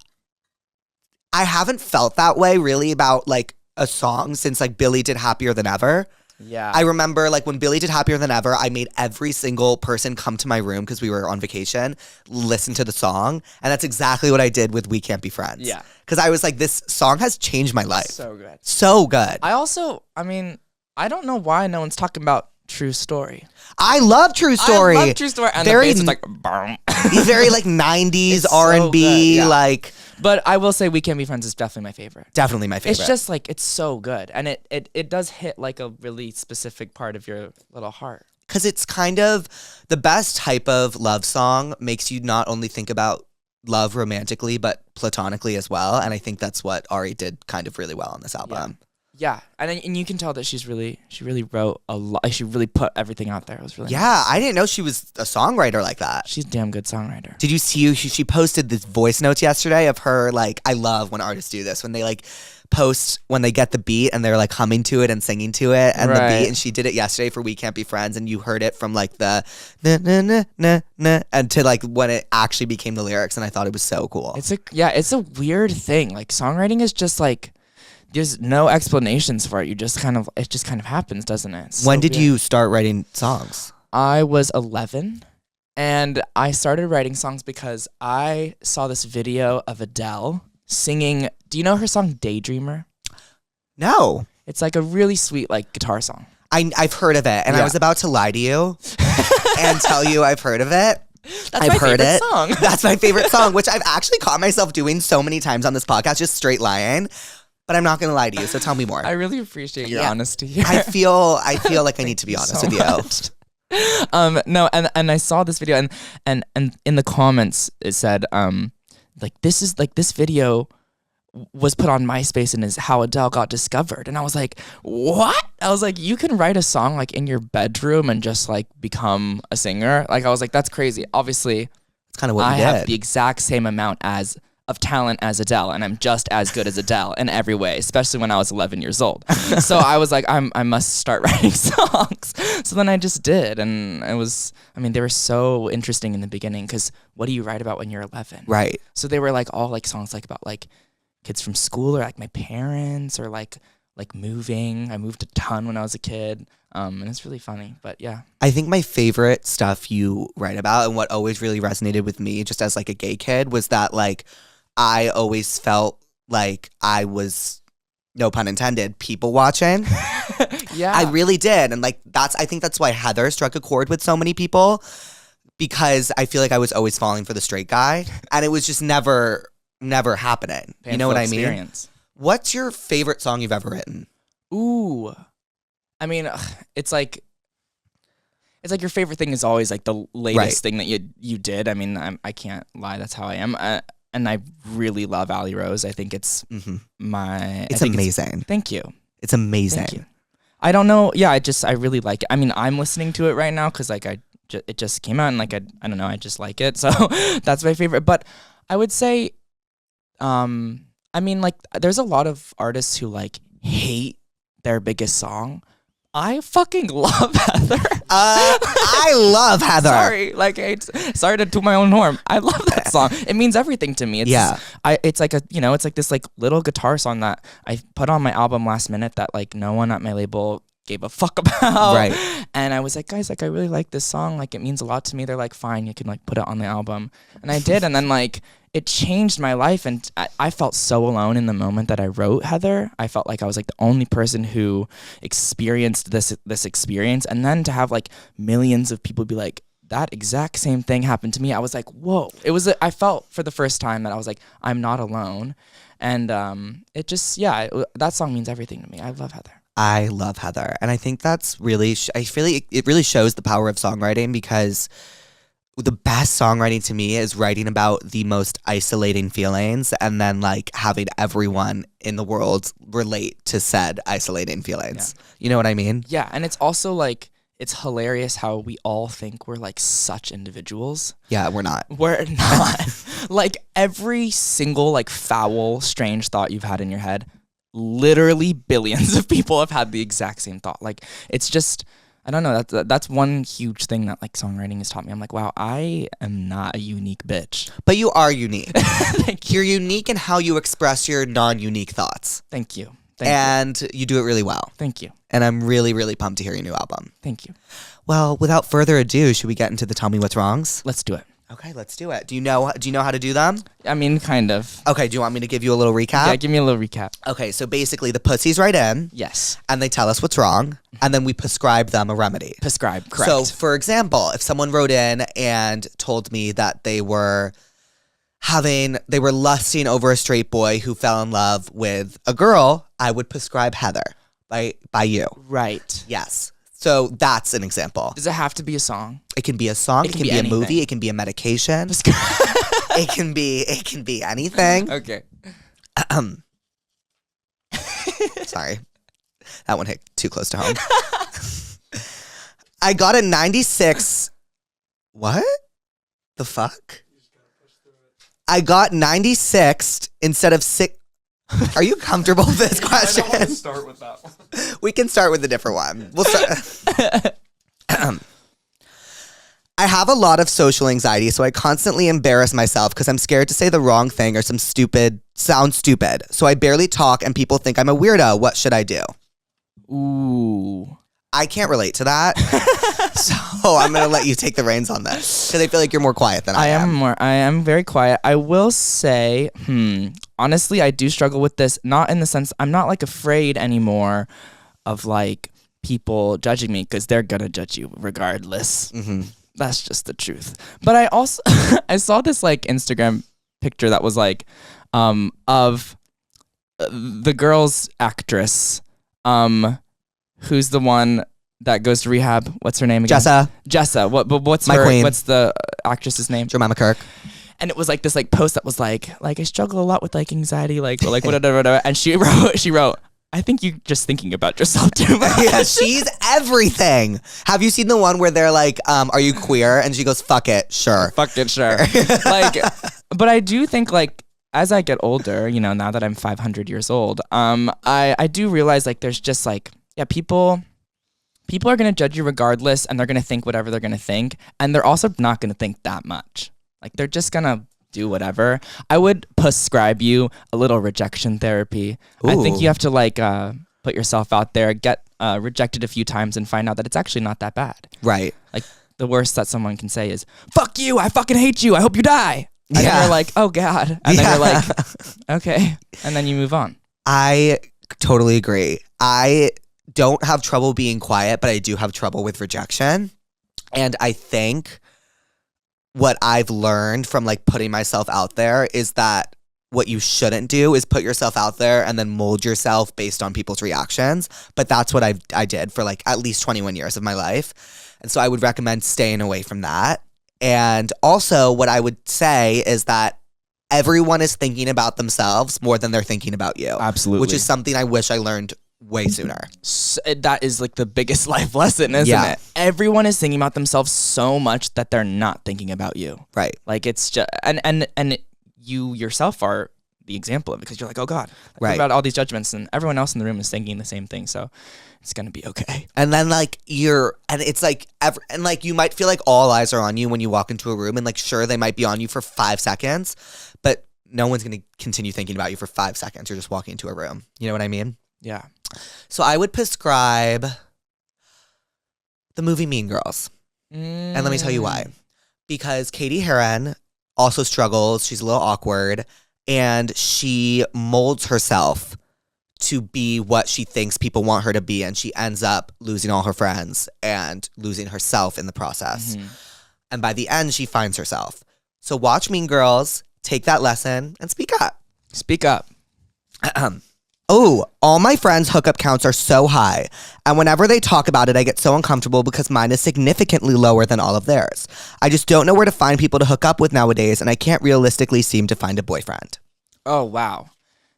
I haven't felt that way really about like a song since like Billy did Happier Than Ever. Yeah. I remember like when Billy did Happier Than Ever, I made every single person come to my room because we were on vacation, listen to the song. And that's exactly what I did with We Can't Be Friends. Yeah. Because I was like, this song has changed my life. So good. So good. I mean, I don't know why no one's talking about True Story. I love True Story. I love True Story. And Very the bass is like, boom. very like 90s It's so R&B, good, yeah. like. But I will say We Can't Be Friends is definitely my favorite. Definitely my favorite. It's just like, it's so good. And it does hit like a really specific part of your little heart. Because it's kind of the best type of love song, makes you not only think about love romantically, but platonically as well. And I think that's what Ari did kind of really well on this album. Yeah, and you can tell that she really wrote a lot. She really put everything out there. It was really Yeah, I didn't know she was a songwriter like that. She's a damn good songwriter. Did you see she posted this voice notes yesterday of her, like, I love when artists do this, when they like post when they get the beat and they're like humming to it and singing to it and the beat, and she did it yesterday for We Can't Be Friends, and you heard it from like the na na na na na and to like when it actually became the lyrics, and I thought it was so cool. It's a weird thing. Like songwriting is just like there's no explanations for it. It just kind of happens, doesn't it? It's When so did weird. you start writing songs? I was 11, and I started writing songs because I saw this video of Adele singing. Do you know her song Daydreamer? No. It's like a really sweet like guitar song. I've heard of it, and I was about to lie to you and tell you I've heard of it. That's my favorite song. That's my favorite song, which I've actually caught myself doing so many times on this podcast, just straight lying. But I'm not going to lie to you, so tell me more. I really appreciate your honesty here. I feel like I need to be honest with you. No, and I saw this video, and in the comments it said like this video was put on MySpace and is how Adele got discovered. And I was like, what? I was like, you can write a song like in your bedroom and just like become a singer? Like I was like, that's crazy. Obviously, it's kind of what I you did. have the exact same amount of talent as Adele, and I'm just as good as Adele in every way, especially when I was 11 years old. So I was like, I must start writing songs. So then I just did, and they were so interesting in the beginning because what do you write about when you're 11? Right. So they were like all like songs like about like kids from school or like my parents or like moving. I moved a ton when I was a kid. And it's really funny, but yeah. I think my favorite stuff you write about and what always really resonated with me just as like a gay kid was that like I always felt like I was, no pun intended, people watching. Yeah. I really did. And like I think that's why Heather struck a chord with so many people, because I feel like I was always falling for the straight guy and it was just never happening. Painful you know what experience. I mean? What's your favorite song you've ever written? Ooh. I mean, it's like your favorite thing is always like the latest thing that you did. I mean, I can't lie. That's how I am. And I really love Ali Rose. I think it's It's amazing. Thank you. It's amazing. Thank you. I don't know. Yeah, I really like it. I mean, I'm listening to it right now because like it just came out and like I don't know. I just like it. So that's my favorite. But I would say, I mean, like there's a lot of artists who like hate their biggest song. I fucking love Heather. I love Heather. Sorry to toot my own horn. I love that song. It means everything to me. It's like it's like this like little guitar song that I put on my album last minute that like no one at my label gave a fuck about. Right. And I was like, guys, like I really like this song. Like it means a lot to me. They're like, fine, you can like put it on the album. And I did. And then like it changed my life. And I felt so alone in the moment that I wrote Heather. I felt like I was like the only person who experienced this experience. And then to have like millions of people be like, that exact same thing happened to me. I was like, whoa. I felt for the first time that I was like, I'm not alone. And it just, that song means everything to me. I love Heather. I love Heather. And I think that's really, I feel like it really shows the power of songwriting, because the best songwriting to me is writing about the most isolating feelings and then like having everyone in the world relate to said isolating feelings. Yeah. You know what I mean? Yeah. And it's also like, it's hilarious how we all think we're like such individuals. Yeah, we're not. We're not. Like every single like foul, strange thought you've had in your head, literally billions of people have had the exact same thought. Like it's just, I don't know, that's one huge thing that like songwriting has taught me. I'm like, wow, I am not a unique bitch. But you are unique. Thank you. You're unique in how you express your non-unique thoughts. Thank you. and you do it really well. Thank you. And I'm really, really pumped to hear your new album. Thank you. Well, without further ado, should we get into the Tell Me What's Wrongs? Let's do it. Okay, let's do it. Do you know how to do them? I mean, kind of. Okay, do you want me to give you a little recap? Yeah, give me a little recap. Okay, so basically the pussies write in. Yes. And they tell us what's wrong, and then we prescribe them a remedy. Prescribe, correct. So, for example, if someone wrote in and told me that they were lusting over a straight boy who fell in love with a girl, I would prescribe Heather by you. Right. Yes. So that's an example. Does it have to be a song? It can be a song, it can be a anything. movie, it can be a medication. it can be anything. Okay. Sorry. That one hit too close to home. I got a 96. What? The fuck? I got 96 instead of 6. Are you comfortable with this question? I don't want to start with that one. We can start with a different one. We'll start. I have a lot of social anxiety, so I constantly embarrass myself because I'm scared to say the wrong thing or sound stupid. So I barely talk and people think I'm a weirdo. What should I do? Ooh. I can't relate to that. So I'm going to let you take the reins on this because I feel like you're more quiet than I am. I am very quiet. I will say, honestly, I do struggle with this, not in the sense, I'm not like afraid anymore of like people judging me because they're going to judge you regardless. Mm-hmm. That's just the truth. But I also, I saw this like Instagram picture that was like, of the girl's actress, who's the one that goes to rehab. What's her name again? Jessa. What's My her? queen. What's the actress's name? Jemima Kirk. And it was like this like post that was like I struggle a lot with like anxiety, like whatever. And she wrote, I think you're just thinking about yourself too much. Yeah, she's everything. Have you seen the one where they're like, are you queer? And she goes, fuck it, sure. Fuck it, sure. Like, but I do think like as I get older, you know, now that I'm 500 years old, I do realize like there's just like, yeah, people are going to judge you regardless, and they're going to think whatever they're going to think, and they're also not going to think that much. Like, they're just going to do whatever. I would prescribe you a little rejection therapy. Ooh. I think you have to, like, put yourself out there, get rejected a few times, and find out that it's actually not that bad. Right. Like, the worst that someone can say is, fuck you, I fucking hate you, I hope you die. And then you're like, oh, God. And then you're like, okay. And then you move on. I totally agree. I don't have trouble being quiet, but I do have trouble with rejection. And I think what I've learned from like putting myself out there is that what you shouldn't do is put yourself out there and then mold yourself based on people's reactions. But that's what I did for like at least 21 years of my life. And so I would recommend staying away from that. And also what I would say is that everyone is thinking about themselves more than they're thinking about you. Absolutely. Which is something I wish I learned way sooner. That is like the biggest life lesson, isn't it? Everyone is thinking about themselves so much that they're not thinking about you. Right. Like it's just, and you yourself are the example of it because you're like, oh God, right. About all these judgments, and everyone else in the room is thinking the same thing. So it's going to be okay. And then like it's like, and like you might feel like all eyes are on you when you walk into a room, and like sure they might be on you for 5 seconds, but no one's going to continue thinking about you for 5 seconds. You're just walking into a room. You know what I mean? Yeah. So I would prescribe the movie Mean Girls. And let me tell you why. Because Katie Heron also struggles. She's a little awkward. And she molds herself to be what she thinks people want her to be. And she ends up losing all her friends and losing herself in the process. Mm-hmm. And by the end, she finds herself. So watch Mean Girls, take that lesson, and speak up. Speak up. Oh, all my friends' hookup counts are so high. And whenever they talk about it, I get so uncomfortable because mine is significantly lower than all of theirs. I just don't know where to find people to hook up with nowadays, and I can't realistically seem to find a boyfriend. Oh, wow.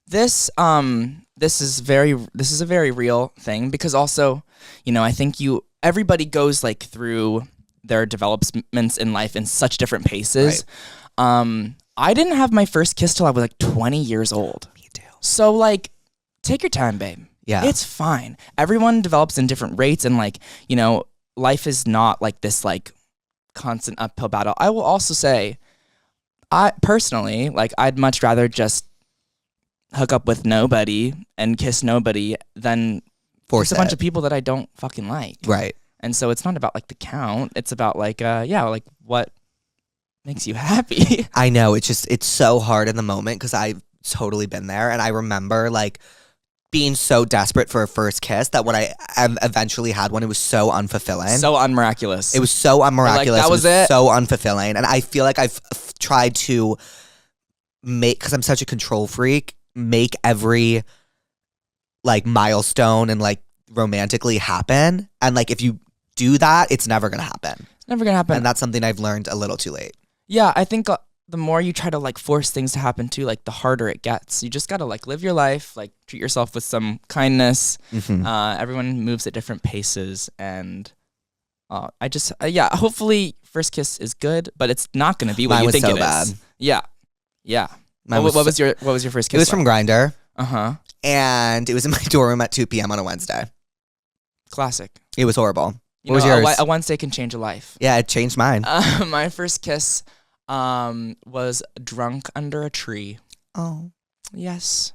This is a very real thing because also, you know, I think everybody goes like through their developments in life in such different paces. Right. I didn't have my first kiss till I was like 20 years old. Me too. So like, take your time, babe. Yeah. It's fine. Everyone develops in different rates, and like, you know, life is not like this like constant uphill battle. I will also say, I personally, like, I'd much rather just hook up with nobody and kiss nobody than Force a bunch of people that I don't fucking like. Right. And so it's not about like the count. It's about like, like what makes you happy. I know. It's so hard in the moment because I've totally been there. And I remember like being so desperate for a first kiss that when I eventually had one, it was so unfulfilling. So unmiraculous. It was so unmiraculous. Like, that was it. So unfulfilling. And I feel like I've tried to make, because I'm such a control freak, make every like milestone and like romantically happen. And like if you do that, it's never gonna happen. It's never gonna happen. And that's something I've learned a little too late. Yeah, I think the more you try to like force things to happen too, like the harder it gets. You just gotta like live your life, like treat yourself with some kindness. Everyone moves at different paces, and hopefully first kiss is good, but it's not gonna be what Mine you was think so it bad. is. Yeah. Mine What was your first kiss? It was from Grindr, and it was in my dorm room at 2 p.m. on a Wednesday. classic. It was horrible. What was yours? A Wednesday can change a life. Yeah, it changed mine. My first kiss was drunk under a tree. Oh. Yes.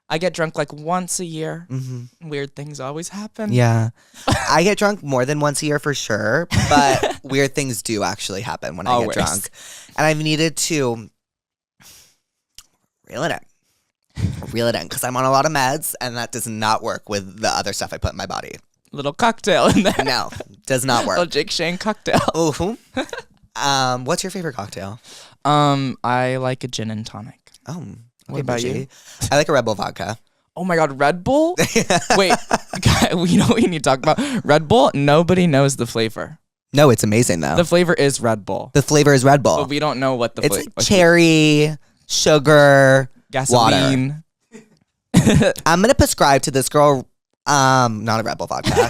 I get drunk like once a year. Weird things always happen. Yeah. I get drunk more than once a year for sure, but weird things do actually happen when I Always. get drunk. And I've needed to reel it in because I'm on a lot of meds and that does not work with the other stuff I put in my body. Little cocktail in there. No, does not work. Little JakeShane cocktail. Ooh. What's your favorite cocktail? I like a gin and tonic. Oh, What about you? I like a Red Bull vodka. Oh my God, Red Bull? Wait, you know what we need to talk about? Red Bull, nobody knows the flavor. No, it's amazing though. The flavor is Red Bull. The flavor is Red Bull. But we don't know what the It's flavor like cherry, sugar, gasoline. water. I'm going to prescribe to this girl, not a Red Bull vodka.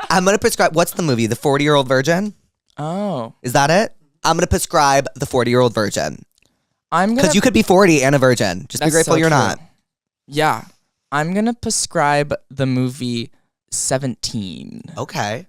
I'm going to prescribe, what's the movie? The 40-Year-Old Virgin? Oh. Is that it? I'm going to prescribe the 40-Year-Old Virgin. Because you could be 40 and a virgin. Just be grateful you're not. Yeah. I'm going to prescribe the movie 17. Okay.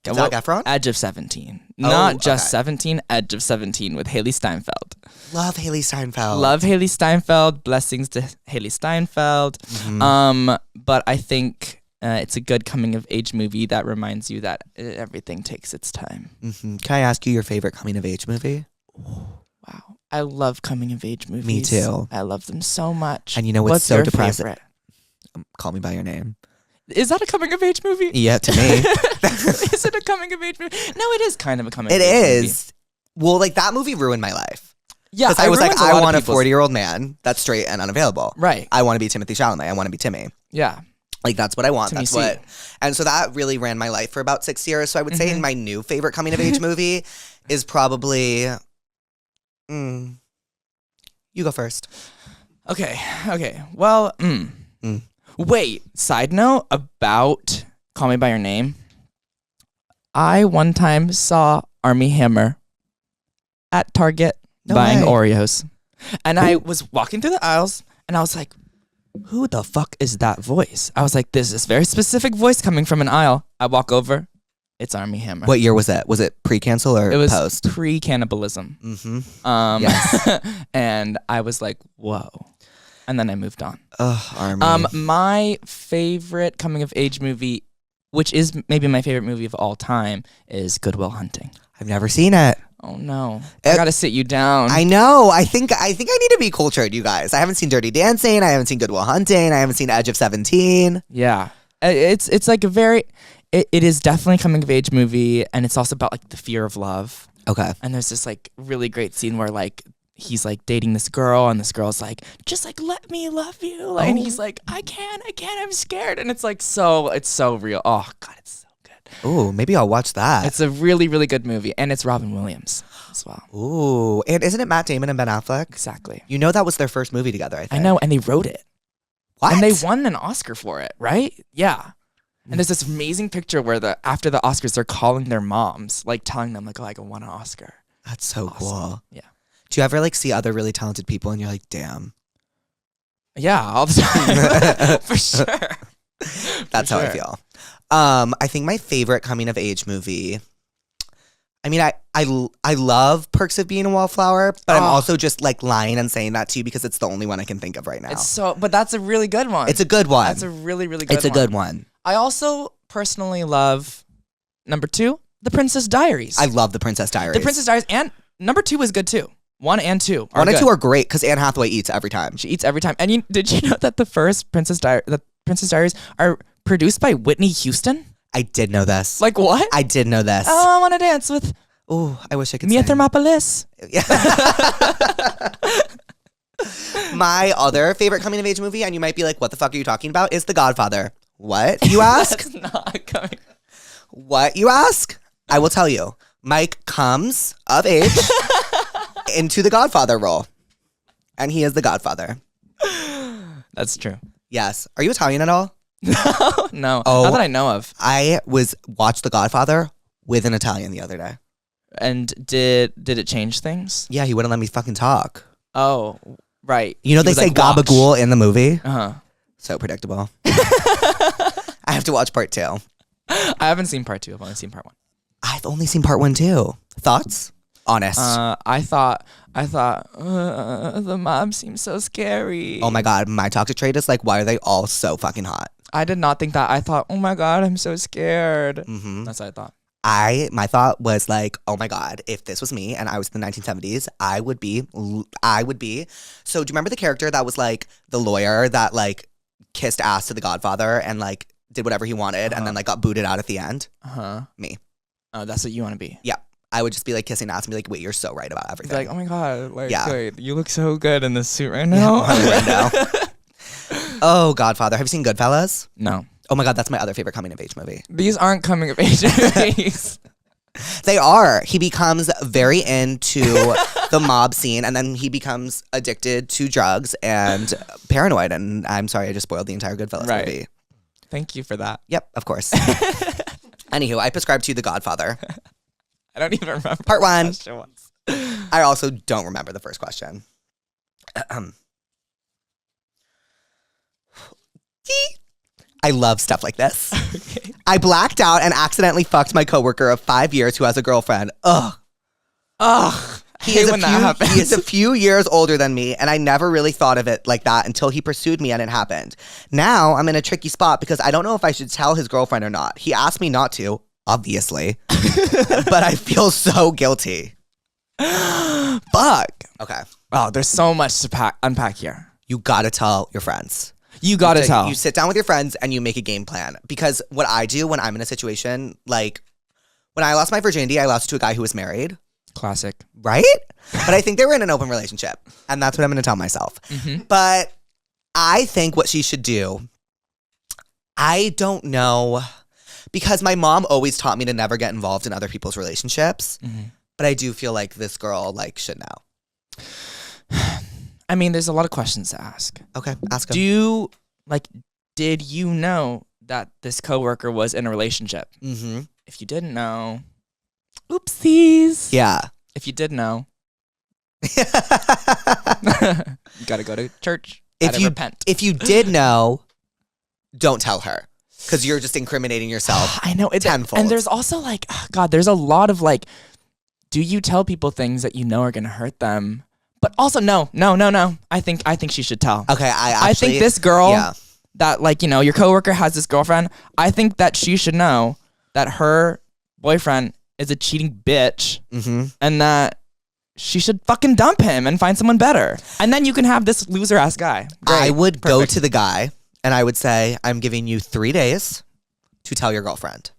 Zac Efron? Edge of 17. Oh, Not just okay. 17, Edge of 17 with Haley Steinfeld. Love Haley Steinfeld. Love Haley Steinfeld. Blessings to Haley Steinfeld. But I think it's a good coming of age movie that reminds you that everything takes its time. Can I ask you your favorite coming of age movie? Wow. I love coming of age movies. Me too. I love them so much. And you know what's so your depressing? favorite? Call Me By Your Name. Is that a coming of age movie? Yeah, to me. Is it a coming of age movie? No, it is kind of a coming It of age movie. is. Well, like that movie ruined my life. Yeah, Because I was like, ruins a I lot of want a people's- 40-year-old man that's straight and unavailable. Right. I want to be Timothée Chalamet. I want to be Timmy. Yeah. Like that's what I want. Timmy That's C. what. And so that really ran my life for about 6 years. So I would say my new favorite coming of age movie is probably. You go first. Okay. Well, Wait, side note about Call Me By Your Name. I one time saw Army Hammer at Target buying way. Oreos. And I was walking through the aisles and I was like, who the fuck is that voice? I was like, there's this very specific voice coming from an aisle. I walk over, it's Army Hammer. What year was that? Was it pre-cancel or It was post? pre-cannibalism. Yes. And I was like, whoa. And then I moved on. Ugh, Army. My favorite coming of age movie, which is maybe my favorite movie of all time, is Good Will Hunting. I've never seen it. Oh no. I gotta sit you down. I know. I think I need to be cultured, you guys. I haven't seen Dirty Dancing. I haven't seen Good Will Hunting. I haven't seen Edge of 17. Yeah. It's like a very it is definitely a coming of age movie, and it's also about like the fear of love. Okay. And there's this like really great scene where like he's like dating this girl and this girl's like, just like let me love you. Like, and he's like, I can't, I'm scared. And it's like it's so real. Oh God, it's so good. Ooh, maybe I'll watch that. It's a really, really good movie. And it's Robin Williams as well. Ooh. And isn't it Matt Damon and Ben Affleck? Exactly. You know that was their first movie together, I think. I know, and they wrote it. What? And they won an Oscar for it, right? Yeah. And there's this amazing picture where after the Oscars, they're calling their moms, like telling them like, oh, I won an Oscar. That's so Awesome. cool. Yeah. Do you ever like see other really talented people and you're like, damn? Yeah, all the time. For sure. That's how I sure. feel. I think my favorite coming of age movie, I mean, I love Perks of Being a Wallflower, but I'm also just like lying and saying that to you because it's the only one I can think of right now. But that's a really good one. It's a good one. That's a really, really good one. It's a good one. I also personally love number 2, The Princess Diaries. I love The Princess Diaries. The Princess Diaries, and number 2 is good too. 1 and 2 are 1 and good. 2 are great because Anne Hathaway eats every time. She eats every time. And did you know that the first Princess Diaries are produced by Whitney Houston? I did know this. Like what? I did know this. Oh, I want to dance with Oh, I wish I could Mia sing. Thermopolis. My other favorite coming of age movie, and you might be like, what the fuck are you talking about, is The Godfather. What, you ask? That's not coming. What, you ask? I will tell you. Mike comes of age into the Godfather role. And he is the Godfather. That's true. Yes. Are you Italian at all? No. Oh. Not that I know of. I watched The Godfather with an Italian the other day. And did it change things? Yeah, he wouldn't let me fucking talk. Oh, right. You know He they was say like, "Watch." gabagool in the movie? Uh-huh. So predictable. I have to watch part 2. I haven't seen part 2. I've only seen part 1. I've only seen part 1 too. Thoughts? Honest. I thought the mob seems so scary. Oh my god, my toxic trait is like, why are they all so fucking hot? I did not think that. I thought, oh my god, I'm so scared. Mm-hmm. That's what I thought. My thought was like, oh my god, if this was me and I was in the 1970s, I would be. So do you remember the character that was like the lawyer that like kissed ass to the Godfather and like did whatever he wanted and then like got booted out at the end? Me. Oh, that's what you want to be. Yeah. I would just be like kissing ass and be like, wait, you're so right about everything. Like, oh my god, like, Yeah. wait, you look so good in this suit right now. Oh, Godfather. Have you seen Goodfellas? No. Oh my god, that's my other favorite coming of age movie. These aren't coming of age movies. They are. He becomes very into the mob scene and then he becomes addicted to drugs and paranoid. And I'm sorry, I just spoiled the entire Goodfellas movie. Thank you for that. Yep, of course. Anywho, I prescribe to The Godfather. I don't even remember. Part 1. What the question was. I also don't remember the first question. I love stuff like this. Okay. I blacked out and accidentally fucked my coworker of 5 years who has a girlfriend. Ugh. Ugh. He is a few years older than me, and I never really thought of it like that until he pursued me and it happened. Now I'm in a tricky spot because I don't know if I should tell his girlfriend or not. He asked me not to, obviously, but I feel so guilty. Fuck. Okay. Oh, there's so much to unpack here. You gotta tell your friends. You gotta tell. You sit down with your friends and you make a game plan. Because what I do when I'm in a situation, like when I lost my virginity, I lost it to a guy who was married. Classic. Right? But I think they were in an open relationship. And that's what I'm going to tell myself. Mm-hmm. But I think what she should do, I don't know. Because my mom always taught me to never get involved in other people's relationships. Mm-hmm. But I do feel like this girl like should know. I mean, there's a lot of questions to ask. Okay, ask him. Did you know that this coworker was in a relationship? Mm-hmm. If you didn't know, oopsies. Yeah. If you did know, you gotta go to church. Repent. If you did know, don't tell her. Because you're just incriminating yourself. I know. Tenfold. And there's also like, God, there's a lot of like, do you tell people things that you know are gonna hurt them? But also, no. I think she should tell. Okay, I think this girl that like, you know, your coworker has this girlfriend. I think that she should know that her boyfriend is a cheating bitch and that she should fucking dump him and find someone better. And then you can have this loser ass guy. Great. I would go to the guy and I would say, I'm giving you 3 days to tell your girlfriend.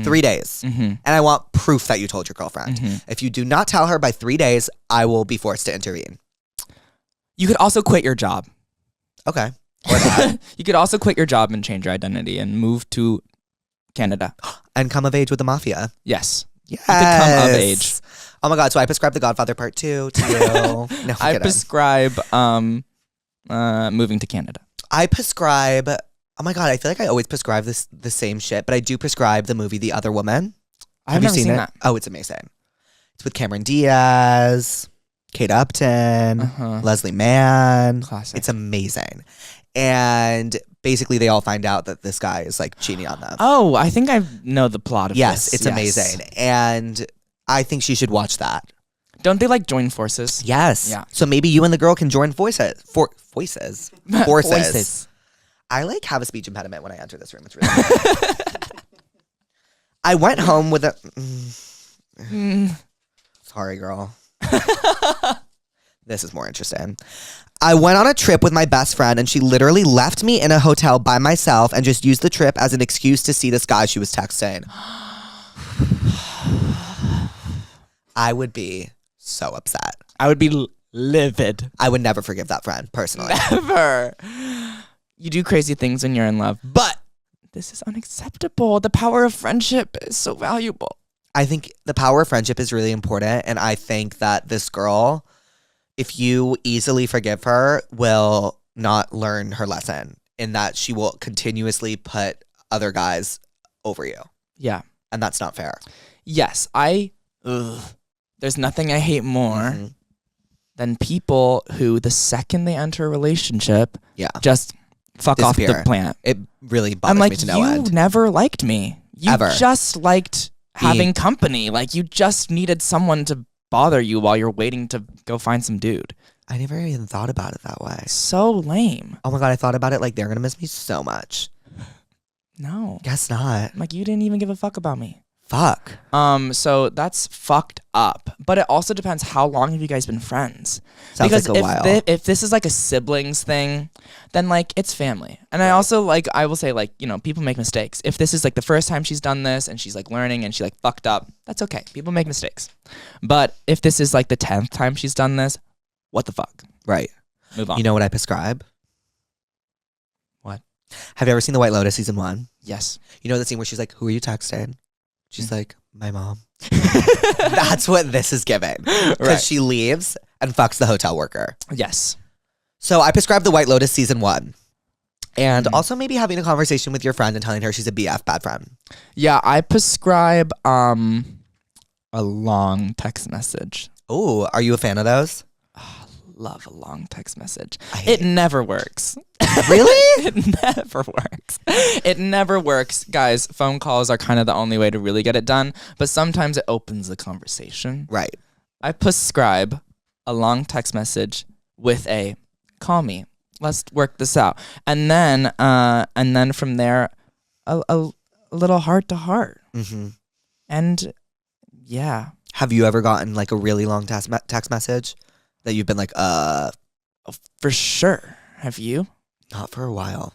3 days. And I want proof that you told your girlfriend. If you do not tell her by 3 days, I will be forced to intervene. You could also quit your job. Okay. Or that. You could also quit your job and change your identity and move to Canada. And come of age with the mafia. Yes. Yes. You could come of age. Oh my God. So I prescribe The Godfather Part 2 to you. No, I'm I kidding. prescribe moving to Canada. I prescribe... Oh my God, I feel like I always prescribe the same shit, but I do prescribe the movie The Other Woman. I've never seen that. Oh, it's amazing. It's with Cameron Diaz, Kate Upton, Leslie Mann. Classic. It's amazing. And basically they all find out that this guy is like cheating on them. Oh, I think I know the plot of this. Yes, it's amazing. And I think she should watch that. Don't they like join forces? Yes. Yeah. So maybe you and the girl can join voices. Forces. Voices. I like have a speech impediment when I enter this room. It's really I went home with a sorry, girl. This is more interesting. I went on a trip with my best friend and she literally left me in a hotel by myself and just used the trip as an excuse to see this guy she was texting. I would be so upset. I would be livid. I would never forgive that friend, personally. Never. You do crazy things when you're in love, but this is unacceptable. The power of friendship is so valuable. I think the power of friendship is really important. And I think that this girl, if you easily forgive her, will not learn her lesson in that she will continuously put other guys over you. Yeah. And that's not fair. Yes, there's nothing I hate more than people who, the second they enter a relationship, just fuck Disappear. off the planet. It really bothers I'm like, me to no you end. never liked me. You Ever. just liked having company. Like, you just needed someone to bother you while you're waiting to go find some dude. I never even thought about it that way. So lame. Oh my God, I thought about it like they're going to miss me so much. No. Guess not. I'm like, you didn't even give a fuck about me. Fuck. So that's fucked up. But it also depends, how long have you guys been friends? Sounds because like a while. If this is like a siblings thing, then like it's family. And I also like, I will say, like, you know, people make mistakes. If this is like the first time she's done this and she's like learning and she like fucked up, that's okay. People make mistakes. But if this is like the 10th time she's done this, what the fuck? Right. Move on. You know what I prescribe? What? Have you ever seen The White Lotus season 1? Yes. You know the scene where she's like, who are you texting? She's like, my mom. That's what this is giving. Because Right. she leaves and fucks the hotel worker. Yes. So I prescribed The White Lotus season 1. And also maybe having a conversation with your friend and telling her she's a BF, bad friend. Yeah, I prescribe a long text message. Oh, are you a fan of those? Love a long text message. I hate It never works. Really? It never works. It never works. Guys, phone calls are kind of the only way to really get it done, but sometimes it opens the conversation. Right. I prescribe a long text message with a call me. Let's work this out. And then from there, a little heart to heart. Mm-hmm. And yeah. Have you ever gotten like a really long text message that you've been like, For sure. Have you? not for a while.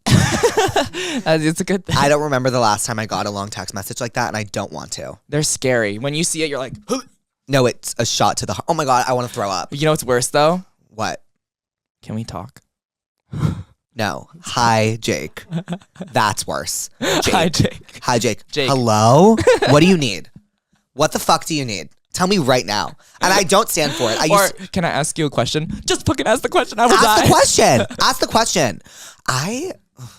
It's a good thing. I don't remember the last time I got a long text message like that, and I don't want to. They're scary. When you see it, you're like, huh. No, it's a shot to the heart. Oh my God, I want to throw up. You know what's worse though? What? Can we talk? No. Hi, Jake. That's worse. Jake. Hi, Jake. Hi, Jake. Jake. Hello? What do you need? What the fuck do you need? Tell me right now. And I don't stand for it. Or can I ask you a question? Just fucking ask the question. I will die. Ask the question. Ask the question.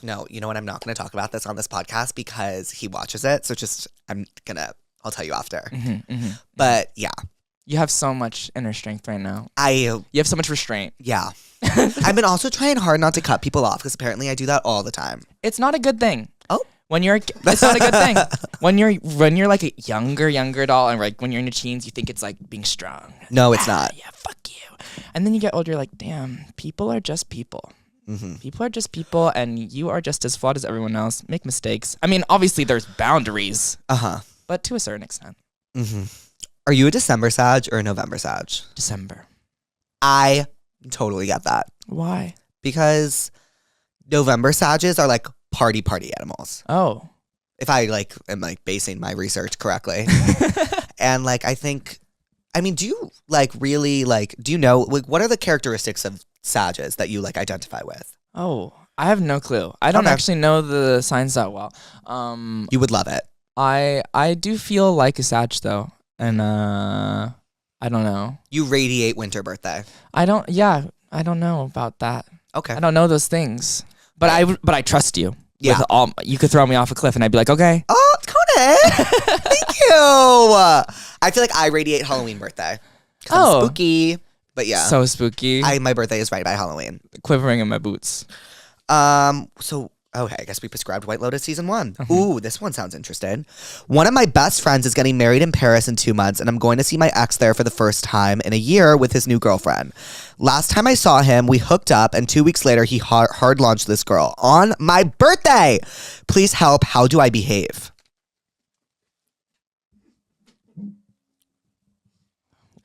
No, you know what? I'm not going to talk about this on this podcast because he watches it. So I'll tell you after. But yeah. You have so much inner strength right now. You have so much restraint. Yeah. I've been also trying hard not to cut people off because apparently I do that all the time. It's not a good thing. Oh. It's not a good thing. When you're like a younger doll and like when you're in your teens, you think it's like being strong. No, it's not. Yeah, fuck you. And then you get older, you're like, damn, people are just people. Mm-hmm. People are just people, and you are just as flawed as everyone else. Make mistakes. I mean, obviously there's boundaries. But to a certain extent. Mm-hmm. Are you a December Sag or a November Sag? December. I totally get that. Why? Because November Sages are like party animals. Oh. If I like am like basing my research correctly. And like do you like really like do you know like what are the characteristics of Sages that you like identify with? Oh, I have no clue. I don't actually know the signs that well. You would love it. I do feel like a Sag though. And I don't know. You radiate winter birthday. I don't know about that. Okay. I don't know those things. But I trust you. Yeah. You could throw me off a cliff and I'd be like, okay. Oh, Conan. Thank you. I feel like I radiate Halloween birthday. 'Cause I'm spooky. But yeah. So spooky. My birthday is right by Halloween. Quivering in my boots. So Okay, I guess we prescribed White Lotus season 1. Ooh, this one sounds interesting. One of my best friends is getting married in Paris in 2 months, and I'm going to see my ex there for the first time in a year with his new girlfriend. Last time I saw him, we hooked up, and 2 weeks later, he hard launched this girl on my birthday. Please help. How do I behave?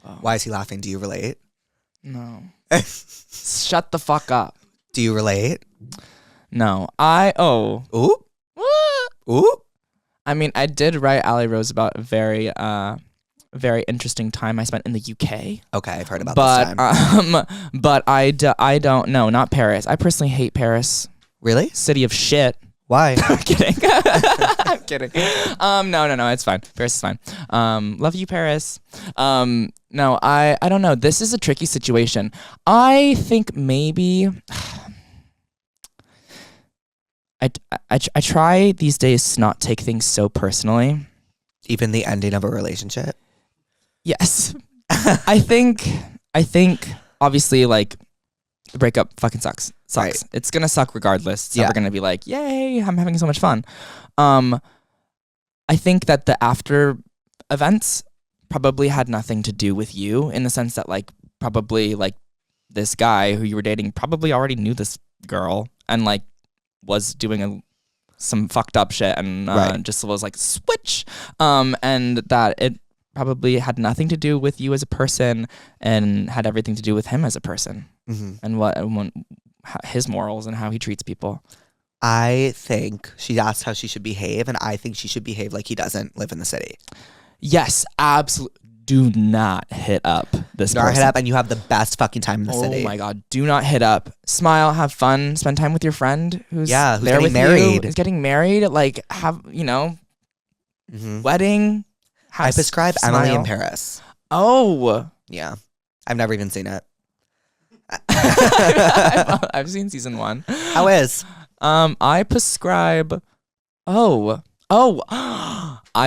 Oh. Why is he laughing? Do you relate? No. Shut the fuck up. Do you relate? No. Ooh. Ooh. I mean, I did write Ali Rose about a very interesting time I spent in the UK. Okay, I've heard about this time. But I don't know, not Paris. I personally hate Paris. Really? City of shit. Why? I'm kidding. I'm kidding. No, it's fine. Paris is fine. Love you, Paris. No, I don't know. This is a tricky situation. I think maybe I try these days to not take things so personally. Even the ending of a relationship? Yes. I think obviously like the breakup fucking sucks. Right. It's gonna suck regardless. It's never gonna be like, yay, I'm having so much fun. I think that the after events probably had nothing to do with you, in the sense that like probably like this guy who you were dating probably already knew this girl and like was doing some fucked up shit and just was like switch, and that it probably had nothing to do with you as a person and had everything to do with him as a person, and what his morals and how he treats people. I think she asked how she should behave, and I think she should behave like he doesn't live in the city. Yes, absolutely. Do not hit up this person. Do not hit up, and you have the best fucking time in the city. Oh my God, do not hit up. Smile, have fun, spend time with your friend who's there getting with married. you, is getting married, like have, wedding. I prescribe Emily in Paris. Oh. Yeah. I've never even seen it. I've seen season 1. How is? I prescribe I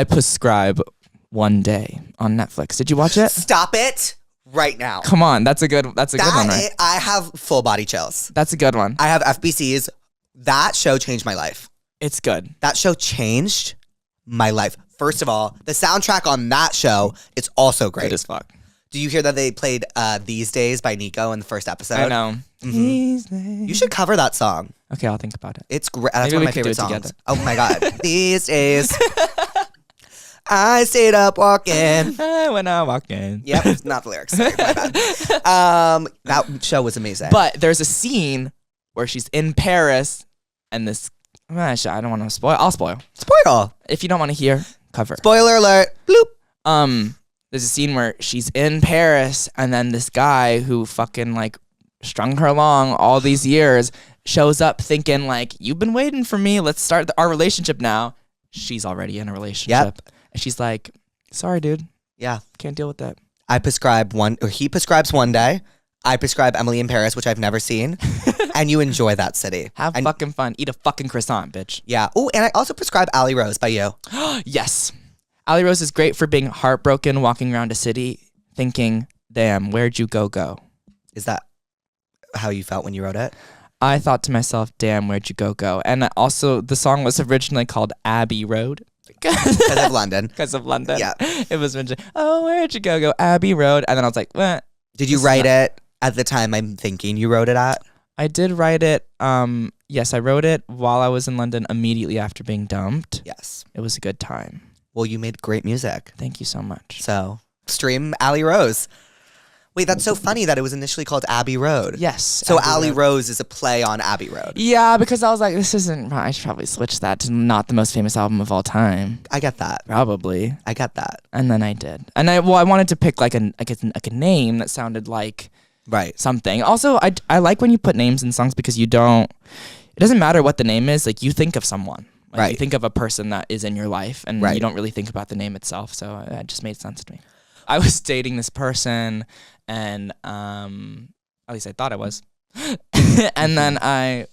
prescribe One Day on Netflix. Did you watch it? Stop it right now. Come on, that's a good one, right? I have full body chills. That's a good one. I have FBCs. That show changed my life. It's good. That show changed my life. First of all, the soundtrack on that show is also great. Good as fuck. Do you hear that they played These Days by Nico in the first episode? I know. These days. You should cover that song. Okay, I'll think about it. It's great. That's Maybe one we of my could do favorite it songs. together. Oh my God. These days. I stayed up walking. When I walk in. Yep, not the lyrics. Sorry, my bad. That show was amazing. But there's a scene where she's in Paris and this... I don't want to spoil. I'll spoil. Spoil. If you don't want to hear, cover. Spoiler alert. Bloop. There's a scene where she's in Paris and then this guy who fucking like strung her along all these years shows up thinking like, you've been waiting for me. Let's start our relationship now. She's already in a relationship. Yep. And she's like, sorry, dude. Yeah. Can't deal with that. He prescribes One Day. I prescribe Emily in Paris, which I've never seen. And you enjoy that city. Have fucking fun. Eat a fucking croissant, bitch. Yeah. Oh, and I also prescribe Ali Rose by you. Yes. Ali Rose is great for being heartbroken, walking around a city, thinking, damn, where'd you go? Is that how you felt when you wrote it? I thought to myself, damn, where'd you go? And also, the song was originally called Abbey Road. Because of London. Because of London. Yeah. It was originally, oh, where'd you go? Abbey Road. And then I was like, eh. Did you write it at the time I'm thinking you wrote it at? I did write it. Yes, I wrote it while I was in London immediately after being dumped. Yes. It was a good time. Well, you made great music. Thank you so much. So, stream Ali Rose. Wait, that's so funny that it was initially called Abbey Road. Yes. So Ali Rose is a play on Abbey Road. Yeah, because I was like, this isn't, I should probably switch that to not the most famous album of all time. I get that. Probably. I get that. And then I did. And I wanted to pick like a name that sounded like something. Also, I like when you put names in songs because it doesn't matter what the name is, like you think of someone. Like, you think of a person that is in your life and you don't really think about the name itself. So it just made sense to me. I was dating this person and at least I thought I was. And then I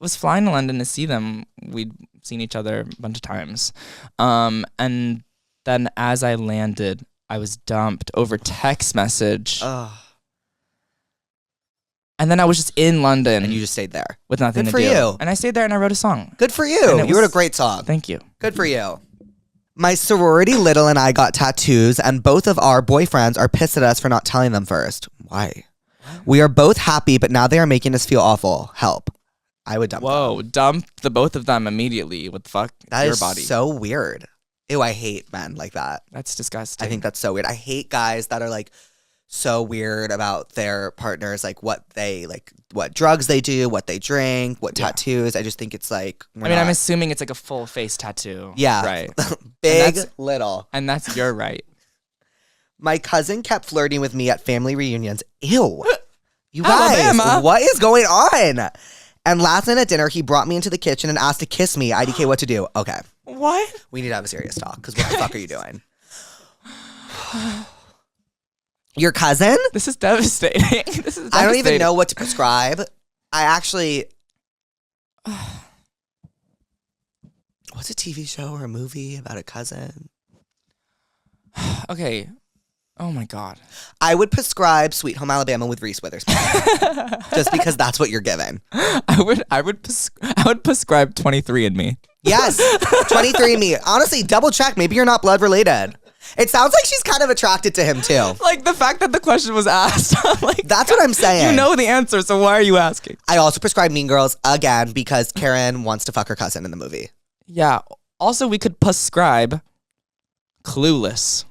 was flying to London to see them. We'd seen each other a bunch of times. And then as I landed, I was dumped over text message. And then I was just in London. And you just stayed there. With nothing Good to for do. you. And I stayed there and I wrote a song. Good for you. You wrote a great song. Thank you. Good for you. My sorority Little and I got tattoos, and both of our boyfriends are pissed at us for not telling them first. Why? We are both happy, but now they are making us feel awful. Help. I would dump them. Whoa, dump the both of them immediately. What the fuck? That Your is body. so weird. Ew, I hate men like that. That's disgusting. I think that's so weird. I hate guys that are like so weird about their partners, like what drugs they do, what they drink, what tattoos. I just think it's like, I'm assuming it's like a full face tattoo. Yeah. Right. Big, little. And that's your right. My cousin kept flirting with me at family reunions. Ew. You Alabama. guys, what is going on? And last night at dinner, he brought me into the kitchen and asked to kiss me. IDK, what to do? Okay. What? We need to have a serious talk, because what the fuck are you doing? Your cousin? This is devastating. I don't even know what to prescribe. I actually... What's a TV show or a movie about a cousin? Okay. Oh my God. I would prescribe Sweet Home Alabama with Reese Witherspoon. Just because that's what you're given. I would prescribe 23andMe. Yes. 23andMe. Honestly, double check. Maybe you're not blood related. It sounds like she's kind of attracted to him too. Like the fact that the question was asked. I'm like, that's what I'm saying. You know the answer, so why are you asking? I also prescribe Mean Girls again because Karen wants to fuck her cousin in the movie. Yeah. Also, we could prescribe Clueless.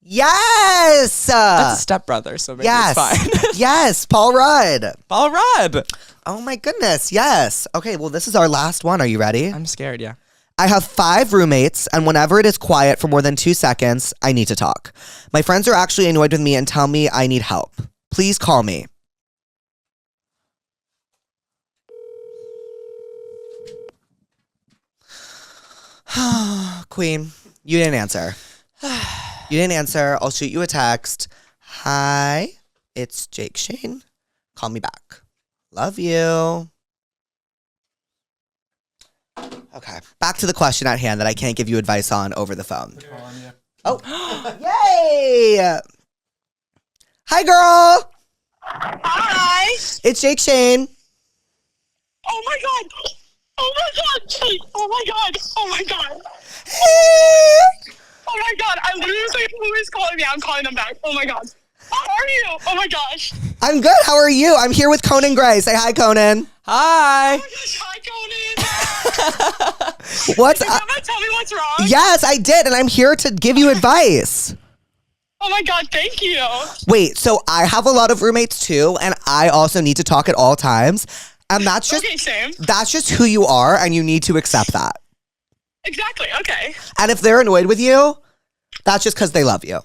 Yes! That's a stepbrother, so maybe it's fine. Yes, Paul Rudd. Paul Rudd. Oh my goodness, yes. Okay, well, this is our last one. Are you ready? I'm scared, yeah. I have 5 roommates, and whenever it is quiet for more than 2 seconds, I need to talk. My friends are actually annoyed with me and tell me I need help. Please call me. Queen, you didn't answer. You didn't answer. I'll shoot you a text. Hi, it's JakeShane. Call me back. Love you. Okay, back to the question at hand that I can't give you advice on over the phone. Oh, yay! Hi, girl. Hi. It's JakeShane. Oh my god. Oh my god. Jake. Oh my god. Oh my god. Oh my god. I literally was like, who is calling me? I'm calling them back. Oh my god. How are you? Oh my gosh. I'm good. How are you? I'm here with Conan Gray. Say hi, Conan. Hi. Oh my gosh. Hi, Conan. What's Did you ever tell me what's wrong? Yes, I did, and I'm here to give you advice. Oh my god. Thank you. Wait, so I have a lot of roommates too, and I also need to talk at all times. And that's just Okay, same. That's just who you are, and you need to accept that. Exactly. Okay. And if they're annoyed with you, that's just because they love you.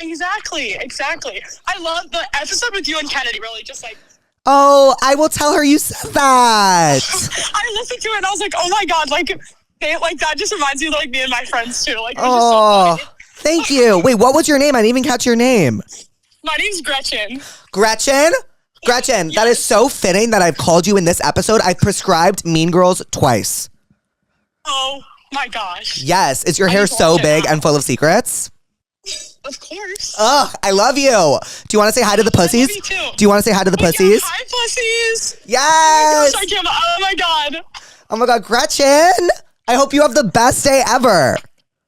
Exactly. I love the episode with you and Kennedy. Really, just like. Oh, I will tell her you said that. I listened to it and I was like, oh my god, like that just reminds me of like me and my friends too. Like, it was Oh, just so funny. thank you. Wait, what was your name? I didn't even catch your name. My name's Gretchen. Gretchen? Gretchen, that is so fitting that I've called you in this episode. I've prescribed Mean Girls twice. Oh my gosh. Yes. Is your I hair need to so watch it big now. and full of secrets? Of course. Ugh, I love you. Do you want to say hi to the pussies? you too. Do you want to say hi to the Oh my pussies? God, hi, pussies. Yes. Gosh, I can't. Oh my god. Oh my God, Gretchen. I hope you have the best day ever.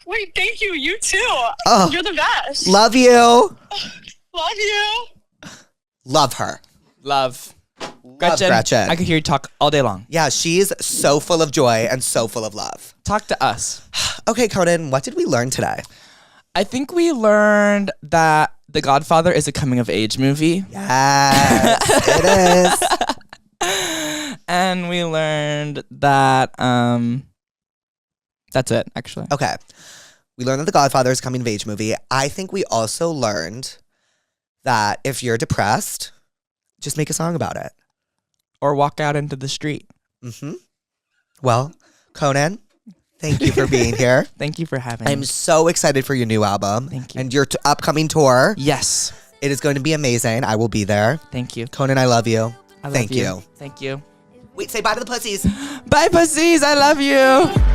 Wait, thank you. You too. Oh. You're the best. Love you. Love you. Love her. Love. Gretchen. I could hear you talk all day long. Yeah, she's so full of joy and so full of love. Talk to us. Okay, Conan, what did we learn today? I think we learned that The Godfather is a coming-of-age movie. Yes, it is. And we learned that, that's it, actually. Okay. We learned that The Godfather is a coming-of-age movie. I think we also learned that if you're depressed, just make a song about it. Or walk out into the street. Mm-hmm. Well, Conan, thank you for being here. Thank you for having me. I'm so excited for your new album. Thank you. And your upcoming tour. Yes. It is going to be amazing. I will be there. Thank you. Conan, I love you. I love Thank you. Thank you. Wait, say bye to the pussies. Bye, pussies. I love you.